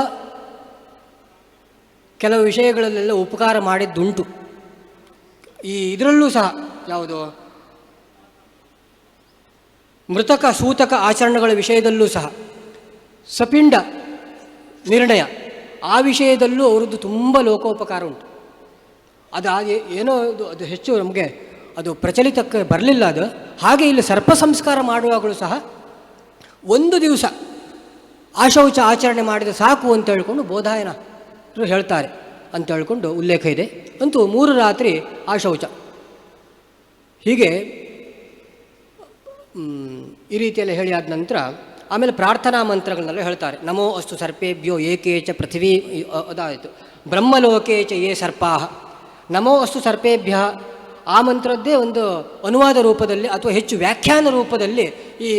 ಕೆಲವು ವಿಷಯಗಳಲ್ಲೆಲ್ಲ ಉಪಕಾರ ಮಾಡಿದ್ದುಂಟು. ಇದರಲ್ಲೂ ಸಹ ಯಾವುದು ಮೃತಕ ಸೂತಕ ಆಚರಣೆಗಳ ವಿಷಯದಲ್ಲೂ ಸಹ ಸಪಿಂಡ ನಿರ್ಣಯ ಆ ವಿಷಯದಲ್ಲೂ ಅವರದ್ದು ತುಂಬ ಲೋಕೋಪಕಾರ ಉಂಟು. ಅದು ಏನೋ ಅದು ಹೆಚ್ಚು ನಮಗೆ ಅದು ಪ್ರಚಲಿತಕ್ಕೆ ಬರಲಿಲ್ಲ. ಅದು ಹಾಗೆ ಇಲ್ಲಿ ಸರ್ಪ ಸಂಸ್ಕಾರ ಮಾಡುವಾಗಲೂ ಸಹ ಒಂದು ದಿವಸ ಆಶೌಚ ಆಚರಣೆ ಮಾಡಿದ ಸಾಕು ಅಂತ ಹೇಳ್ಕೊಂಡು ಬೋಧಾಯನರು ಹೇಳ್ತಾರೆ ಅಂತ ಹೇಳ್ಕೊಂಡು ಉಲ್ಲೇಖ ಇದೆ. ಅಂತೂ 3 ರಾತ್ರಿ ಆಶೌಚ. ಹೀಗೆ ಈ ರೀತಿಯಲ್ಲಿ ಹೇಳಿ ಆದ ನಂತರ ಆಮೇಲೆ ಪ್ರಾರ್ಥನಾ ಮಂತ್ರಗಳನ್ನೆಲ್ಲ ಹೇಳ್ತಾರೆ. ನಮೋ ಅಸ್ತು ಸರ್ಪೇಭ್ಯೋ ಏಕೇಚ ಪೃಥಿವೀ, ಅದಾಯಿತು. ಬ್ರಹ್ಮಲೋಕೇಚ ಯೇ ಸರ್ಪಾಹ, ನಮೋ ಅಸ್ತು ಸರ್ಪೇಭ್ಯ. ಆ ಮಂತ್ರದ್ದೇ ಒಂದು ಅನುವಾದ ರೂಪದಲ್ಲಿ ಅಥವಾ ಹೆಚ್ಚು ವ್ಯಾಖ್ಯಾನ ರೂಪದಲ್ಲಿ ಈ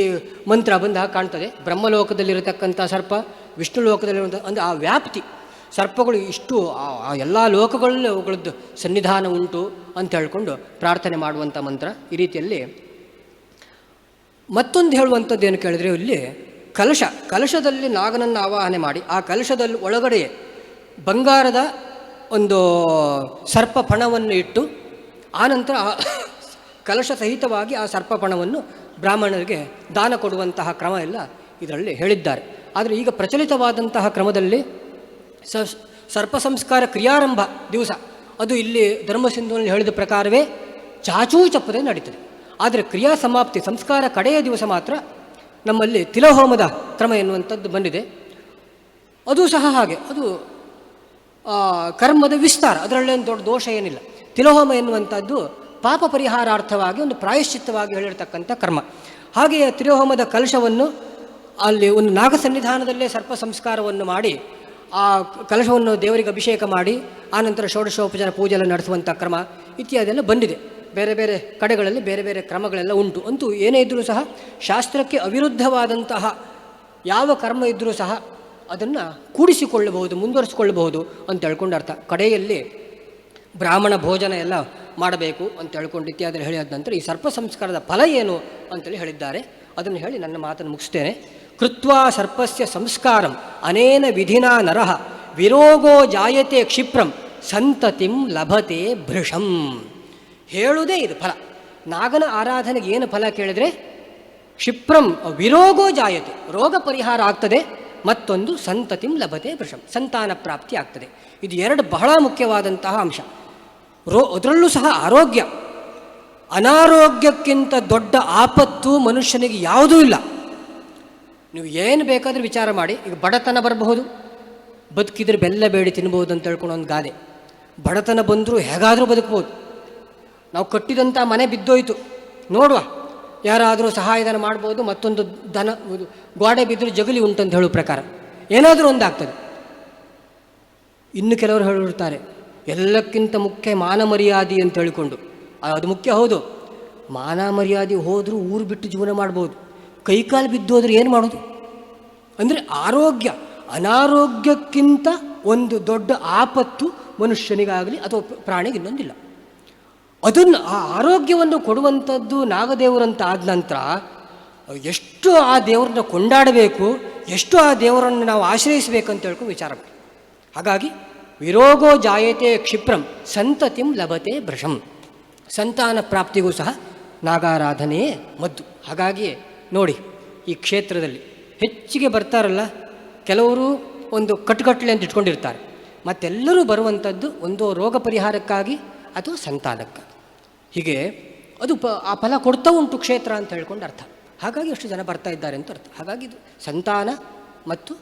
ಮಂತ್ರ ಬಂದಾಗ ಕಾಣ್ತದೆ. ಬ್ರಹ್ಮಲೋಕದಲ್ಲಿರತಕ್ಕಂಥ ಸರ್ಪ, ವಿಷ್ಣು ಲೋಕದಲ್ಲಿರುವಂಥ ಅಂದರೆ ಆ ವ್ಯಾಪ್ತಿ ಸರ್ಪಗಳು ಇಷ್ಟು ಆ ಎಲ್ಲ ಲೋಕಗಳಲ್ಲೂ ಅವುಗಳದ್ದು ಸನ್ನಿಧಾನ ಉಂಟು ಅಂತ ಹೇಳ್ಕೊಂಡು ಪ್ರಾರ್ಥನೆ ಮಾಡುವಂಥ ಮಂತ್ರ. ಈ ರೀತಿಯಲ್ಲಿ ಮತ್ತೊಂದು ಹೇಳುವಂಥದ್ದು ಏನು ಕೇಳಿದರೆ, ಇಲ್ಲಿ ಕಲಶದಲ್ಲಿ ನಾಗನನ್ನು ಆವಾಹನೆ ಮಾಡಿ ಆ ಕಲಶದಲ್ಲಿ ಒಳಗಡೆ ಬಂಗಾರದ ಒಂದು ಸರ್ಪ ಪಣವನ್ನು ಇಟ್ಟು ಆನಂತರ ಕಲಶ ಸಹಿತವಾಗಿ ಆ ಸರ್ಪ ಪಣವನ್ನು ಬ್ರಾಹ್ಮಣರಿಗೆ ದಾನ ಕೊಡುವಂತಹ ಕ್ರಮ ಎಲ್ಲ ಇದರಲ್ಲಿ ಹೇಳಿದ್ದಾರೆ. ಆದರೆ ಈಗ ಪ್ರಚಲಿತವಾದಂತಹ ಕ್ರಮದಲ್ಲಿ ಸರ್ಪ ಸಂಸ್ಕಾರ ಕ್ರಿಯಾರಂಭ ದಿವಸ ಅದು ಇಲ್ಲಿ ಧರ್ಮಸಿಂಧುನಲ್ಲಿ ಹೇಳಿದ ಪ್ರಕಾರವೇ ಚಾಚೂ ಚಪ್ಪದೆ ನಡೀತದೆ. ಆದರೆ ಕ್ರಿಯಾ ಸಮಾಪ್ತಿ ಸಂಸ್ಕಾರ ಕಡೆಯ ದಿವಸ ಮಾತ್ರ ನಮ್ಮಲ್ಲಿ ತಿಲಹೋಮದ ಕ್ರಮ ಎನ್ನುವಂಥದ್ದು ಬಂದಿದೆ. ಅದು ಸಹ ಹಾಗೆ, ಅದು ಕರ್ಮದ ವಿಸ್ತಾರ, ಅದರಲ್ಲೇನು ದೊಡ್ಡ ದೋಷ ಏನಿಲ್ಲ. ತಿಲಹೋಮ ಎನ್ನುವಂಥದ್ದು ಪಾಪ ಪರಿಹಾರಾರ್ಥವಾಗಿ ಒಂದು ಪ್ರಾಯಶ್ಚಿತ್ತವಾಗಿ ಹೇಳಿರ್ತಕ್ಕಂಥ ಕರ್ಮ. ಹಾಗೆಯೇ ತಿಲಹೋಮದ ಕಲಶವನ್ನು ಅಲ್ಲಿ ಒಂದು ನಾಗ ಸನ್ನಿಧಾನದಲ್ಲೇ ಸರ್ಪ ಸಂಸ್ಕಾರವನ್ನು ಮಾಡಿ ಆ ಕಲಶವನ್ನು ದೇವರಿಗೆ ಅಭಿಷೇಕ ಮಾಡಿ ಆನಂತರ ಷೋಡಶೋಪಚಾರ ಪೂಜೆಯನ್ನು ನಡೆಸುವಂಥ ಕ್ರಮ ಇತ್ಯಾದಿಯೆಲ್ಲ ಬಂದಿದೆ. ಬೇರೆ ಬೇರೆ ಕಡೆಗಳಲ್ಲಿ ಬೇರೆ ಬೇರೆ ಕ್ರಮಗಳೆಲ್ಲ ಉಂಟು. ಅಂತೂ ಏನೇ ಇದ್ದರೂ ಸಹ ಶಾಸ್ತ್ರಕ್ಕೆ ಅವಿರುದ್ಧವಾದಂತಹ ಯಾವ ಕರ್ಮ ಇದ್ದರೂ ಸಹ ಅದನ್ನು ಕೂಡಿಸಿಕೊಳ್ಳಬಹುದು, ಮುಂದುವರಿಸಿಕೊಳ್ಳಬಹುದು ಅಂತ ಹೇಳ್ಕೊಂಡು ಅರ್ಥ. ಕಡೆಯಲ್ಲಿ ಬ್ರಾಹ್ಮಣ ಭೋಜನ ಎಲ್ಲ ಮಾಡಬೇಕು ಅಂತ ಹೇಳ್ಕೊಂಡು ಇತ್ಯಾದಿ ಹೇಳಿದ ನಂತರ ಈ ಸರ್ಪ ಸಂಸ್ಕಾರದ ಫಲ ಏನು ಅಂತೇಳಿ ಹೇಳಿದ್ದಾರೆ. ಅದನ್ನು ಹೇಳಿ ನನ್ನ ಮಾತನ್ನು ಮುಗಿಸ್ತೇನೆ. ಕೃತ್ವಾ ಸರ್ಪಸ್ಯ ಸಂಸ್ಕಾರಂ ಅನೇನ ವಿಧಿನಾ ನರಃ ವಿರೋಗೋ ಜಾಯತೆ ಕ್ಷಿಪ್ರಂ ಸಂತತಿಂ ಲಭತೆ ಭೃಷಂ. ಹೇಳುವುದೇ ಇದು ಫಲ. ನಾಗನ ಆರಾಧನೆಗೆ ಏನು ಫಲ ಕೇಳಿದರೆ ಕ್ಷಿಪ್ರಂ ವಿರೋಗೋ ಜಾಯತೆ, ರೋಗ ಪರಿಹಾರ ಆಗ್ತದೆ. ಮತ್ತೊಂದು ಸಂತತಿಂ ಲಭತೆ ಭೃಷಂ, ಸಂತಾನ ಪ್ರಾಪ್ತಿ ಆಗ್ತದೆ. ಇದು 2 ಬಹಳ ಮುಖ್ಯವಾದಂತಹ ಅಂಶ. ಅದರಲ್ಲೂ ಸಹ ಆರೋಗ್ಯ, ಅನಾರೋಗ್ಯಕ್ಕಿಂತ ದೊಡ್ಡ ಆಪತ್ತು ಮನುಷ್ಯನಿಗೆ ಯಾವುದೂ ಇಲ್ಲ. ನೀವು ಏನು ಬೇಕಾದರೂ ವಿಚಾರ ಮಾಡಿ. ಈಗ ಬಡತನ ಬರಬಹುದು, ಬದುಕಿದ್ರೆ ಬೆಲ್ಲ ಬೇಡಿ ತಿನ್ಬೋದು ಅಂತ ಹೇಳ್ಕೊಂಡು ಒಂದು ಗಾದೆ. ಬಡತನ ಬಂದರೂ ಹೇಗಾದರೂ ಬದುಕ್ಬೋದು. ನಾವು ಕಟ್ಟಿದಂಥ ಮನೆ ಬಿದ್ದೋಯ್ತು, ನೋಡುವ ಯಾರಾದರೂ ಸಹಾಯಧನ ಮಾಡ್ಬೋದು, ಮತ್ತೊಂದು ದನ ಗೋಡೆ ಬಿದ್ದರೂ ಜಗಲಿ ಉಂಟಂತ ಹೇಳೋ ಪ್ರಕಾರ ಏನಾದರೂ ಒಂದಾಗ್ತದೆ. ಇನ್ನು ಕೆಲವರು ಹೇಳಿರ್ತಾರೆ ಎಲ್ಲಕ್ಕಿಂತ ಮುಖ್ಯ ಮಾನ ಮರ್ಯಾದೆ ಅಂತ ಹೇಳಿಕೊಂಡು. ಅದು ಮುಖ್ಯ, ಹೌದು. ಮಾನ ಮರ್ಯಾದೆ ಹೋದರೂ ಊರು ಬಿಟ್ಟು ಜೀವನ ಮಾಡ್ಬೋದು. ಕೈಕಾಲು ಬಿದ್ದೋದ್ರೆ ಏನು ಮಾಡೋದು? ಅಂದರೆ ಆರೋಗ್ಯ, ಅನಾರೋಗ್ಯಕ್ಕಿಂತ ಒಂದು ದೊಡ್ಡ ಆಪತ್ತು ಮನುಷ್ಯನಿಗಾಗಲಿ ಅಥವಾ ಪ್ರಾಣಿಗೆ ಇನ್ನೊಂದಿಲ್ಲ. ಅದನ್ನು ಆ ಆರೋಗ್ಯವನ್ನು ಕೊಡುವಂಥದ್ದು ನಾಗದೇವರಂತ ಆದ ನಂತರ ಎಷ್ಟು ಆ ದೇವರನ್ನ ಕೊಂಡಾಡಬೇಕು, ಎಷ್ಟು ಆ ದೇವರನ್ನು ನಾವು ಆಶ್ರಯಿಸಬೇಕು ಅಂತ ಹೇಳ್ಕೊಂಡು ವಿಚಾರ ಮಾಡಿ. ಹಾಗಾಗಿ ವಿರೋಗೋ ಜಾಯತೆ ಕ್ಷಿಪ್ರಂ ಸಂತತಿಂ ಲಭತೆ ಭೃಷಂ, ಸಂತಾನ ಪ್ರಾಪ್ತಿಗೂ ಸಹ ನಾಗಾರಾಧನೆಯೇ ಮದ್ದು. ಹಾಗಾಗಿಯೇ ನೋಡಿ, ಈ ಕ್ಷೇತ್ರದಲ್ಲಿ ಹೆಚ್ಚಿಗೆ ಬರ್ತಾರಲ್ಲ, ಕೆಲವರು ಒಂದು ಕಟ್ಟುಕಟ್ಟಲೆ ಅಂತ ಇಟ್ಕೊಂಡಿರ್ತಾರೆ, ಮತ್ತೆಲ್ಲರೂ ಬರುವಂಥದ್ದು ಒಂದು ರೋಗ ಪರಿಹಾರಕ್ಕಾಗಿ ಅಥವಾ ಸಂತಾನಕ್ಕಾಗಿ. ಹೀಗೆ ಅದು ಆ ಫಲ ಕೊಡ್ತಾ ಉಂಟು ಕ್ಷೇತ್ರ ಅಂತ ಹೇಳ್ಕೊಂಡು ಅರ್ಥ. ಹಾಗಾಗಿ ಅಷ್ಟು ಜನ ಬರ್ತಾ ಇದ್ದಾರೆ ಅಂತ ಅರ್ಥ. ಹಾಗಾಗಿ ಇದು ಸಂತಾನ ಮತ್ತು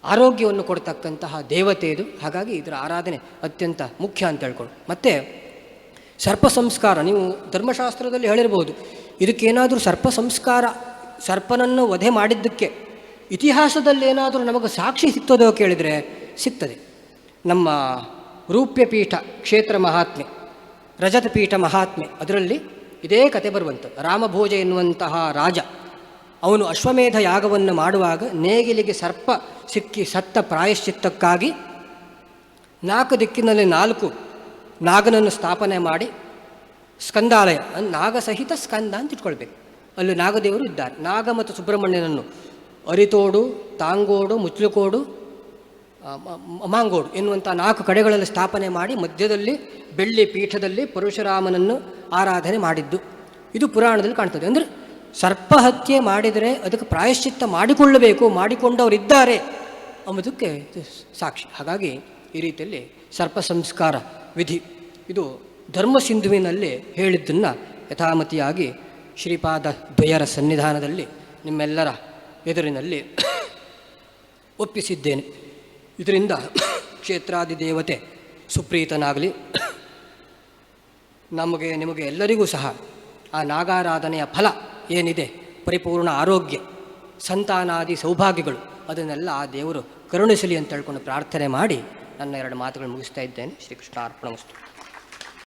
ಆರೋಗ್ಯವನ್ನು ಕೊಡ್ತಕ್ಕಂತಹ ದೇವತೆ ಇದು. ಹಾಗಾಗಿ ಇದರ ಆರಾಧನೆ ಅತ್ಯಂತ ಮುಖ್ಯ ಅಂತ ಹೇಳ್ಕೊಂಡು. ಮತ್ತು ಸರ್ಪ ಸಂಸ್ಕಾರ ನೀವು ಧರ್ಮಶಾಸ್ತ್ರದಲ್ಲಿ ಹೇಳಿರ್ಬೋದು. ಇದಕ್ಕೇನಾದರೂ ಸರ್ಪ ಸಂಸ್ಕಾರ, ಸರ್ಪನನ್ನು ವಧೆ ಮಾಡಿದ್ದಕ್ಕೆ ಇತಿಹಾಸದಲ್ಲೇನಾದರೂ ನಮಗೆ ಸಾಕ್ಷಿ ಸಿಗ್ತದೋ ಕೇಳಿದರೆ ಸಿಗ್ತದೆ. ನಮ್ಮ ರೂಪ್ಯಪೀಠ ಕ್ಷೇತ್ರ ಮಹಾತ್ಮೆ, ರಜತಪೀಠ ಮಹಾತ್ಮೆ, ಅದರಲ್ಲಿ ಇದೇ ಕತೆ ಬರುವಂಥದ್ದು. ರಾಮಭೋಜ ಎನ್ನುವಂತಹ ರಾಜ, ಅವನು ಅಶ್ವಮೇಧ ಯಾಗವನ್ನು ಮಾಡುವಾಗ ನೇಗಿಲಿಗೆ ಸರ್ಪ ಸಿಕ್ಕಿ ಸತ್ತ ಪ್ರಾಯಶ್ಚಿತ್ತಕ್ಕಾಗಿ 4 ದಿಕ್ಕಿನಲ್ಲಿ 4 ನಾಗನನ್ನು ಸ್ಥಾಪನೆ ಮಾಡಿ ಸ್ಕಂದಾಲಯ, ನಾಗಸಹಿತ ಸ್ಕಂದ ಅಂತ ಇಟ್ಕೊಳ್ಬೇಕು. ಅಲ್ಲಿ ನಾಗದೇವರು ಇದ್ದಾರೆ. ನಾಗ ಮತ್ತು ಸುಬ್ರಹ್ಮಣ್ಯನನ್ನು ಅರಿತೋಡು, ತಾಂಗೋಡು, ಮುಚ್ಲುಕೋಡು, ಮಾಂಗೋಡು ಎನ್ನುವಂಥ 4 ಕಡೆಗಳಲ್ಲಿ ಸ್ಥಾಪನೆ ಮಾಡಿ ಮಧ್ಯದಲ್ಲಿ ಬೆಳ್ಳಿ ಪೀಠದಲ್ಲಿ ಪರಶುರಾಮನನ್ನು ಆರಾಧನೆ ಮಾಡಿದ್ದು ಇದು ಪುರಾಣದಲ್ಲಿ ಕಾಣ್ತದೆ. ಅಂದರೆ ಸರ್ಪಹತ್ಯೆ ಮಾಡಿದರೆ ಅದಕ್ಕೆ ಪ್ರಾಯಶ್ಚಿತ್ತ ಮಾಡಿಕೊಳ್ಳಬೇಕು, ಮಾಡಿಕೊಂಡವರಿದ್ದಾರೆ ಎಂಬುದಕ್ಕೆ ಸಾಕ್ಷಿ. ಹಾಗಾಗಿ ಈ ರೀತಿಯಲ್ಲಿ ಸರ್ಪ ಸಂಸ್ಕಾರ ವಿಧಿ ಇದು ಧರ್ಮಸಿಂಧುವಿನಲ್ಲಿ ಹೇಳಿದ್ದನ್ನು ಯಥಾಮತಿಯಾಗಿ ಶ್ರೀಪಾದ ದ್ವಯರ ಸನ್ನಿಧಾನದಲ್ಲಿ ನಿಮ್ಮೆಲ್ಲರ ಎದುರಿನಲ್ಲಿ ಒಪ್ಪಿಸಿದ್ದೇನೆ. ಇದರಿಂದ ಕ್ಷೇತ್ರಾದಿ ದೇವತೆ ಸುಪ್ರೀತನಾಗಲಿ, ನಮಗೆ ನಿಮಗೆ ಎಲ್ಲರಿಗೂ ಸಹ ಆ ನಾಗಾರಾಧನೆಯ ಫಲ ಏನಿದೆ, ಪರಿಪೂರ್ಣ ಆರೋಗ್ಯ, ಸಂತಾನಾದಿ ಸೌಭಾಗ್ಯಗಳು, ಅದನ್ನೆಲ್ಲ ಆ ದೇವರು ಕರುಣಿಸಲಿ ಅಂತ ಹೇಳ್ಕೊಂಡು ಪ್ರಾರ್ಥನೆ ಮಾಡಿ ನನ್ನ 2 ಮಾತುಗಳು ಮುಗಿಸ್ತಾ ಇದ್ದೇನೆ. ಶ್ರೀಕೃಷ್ಣಾರ್ಪಣಮಸ್ತು.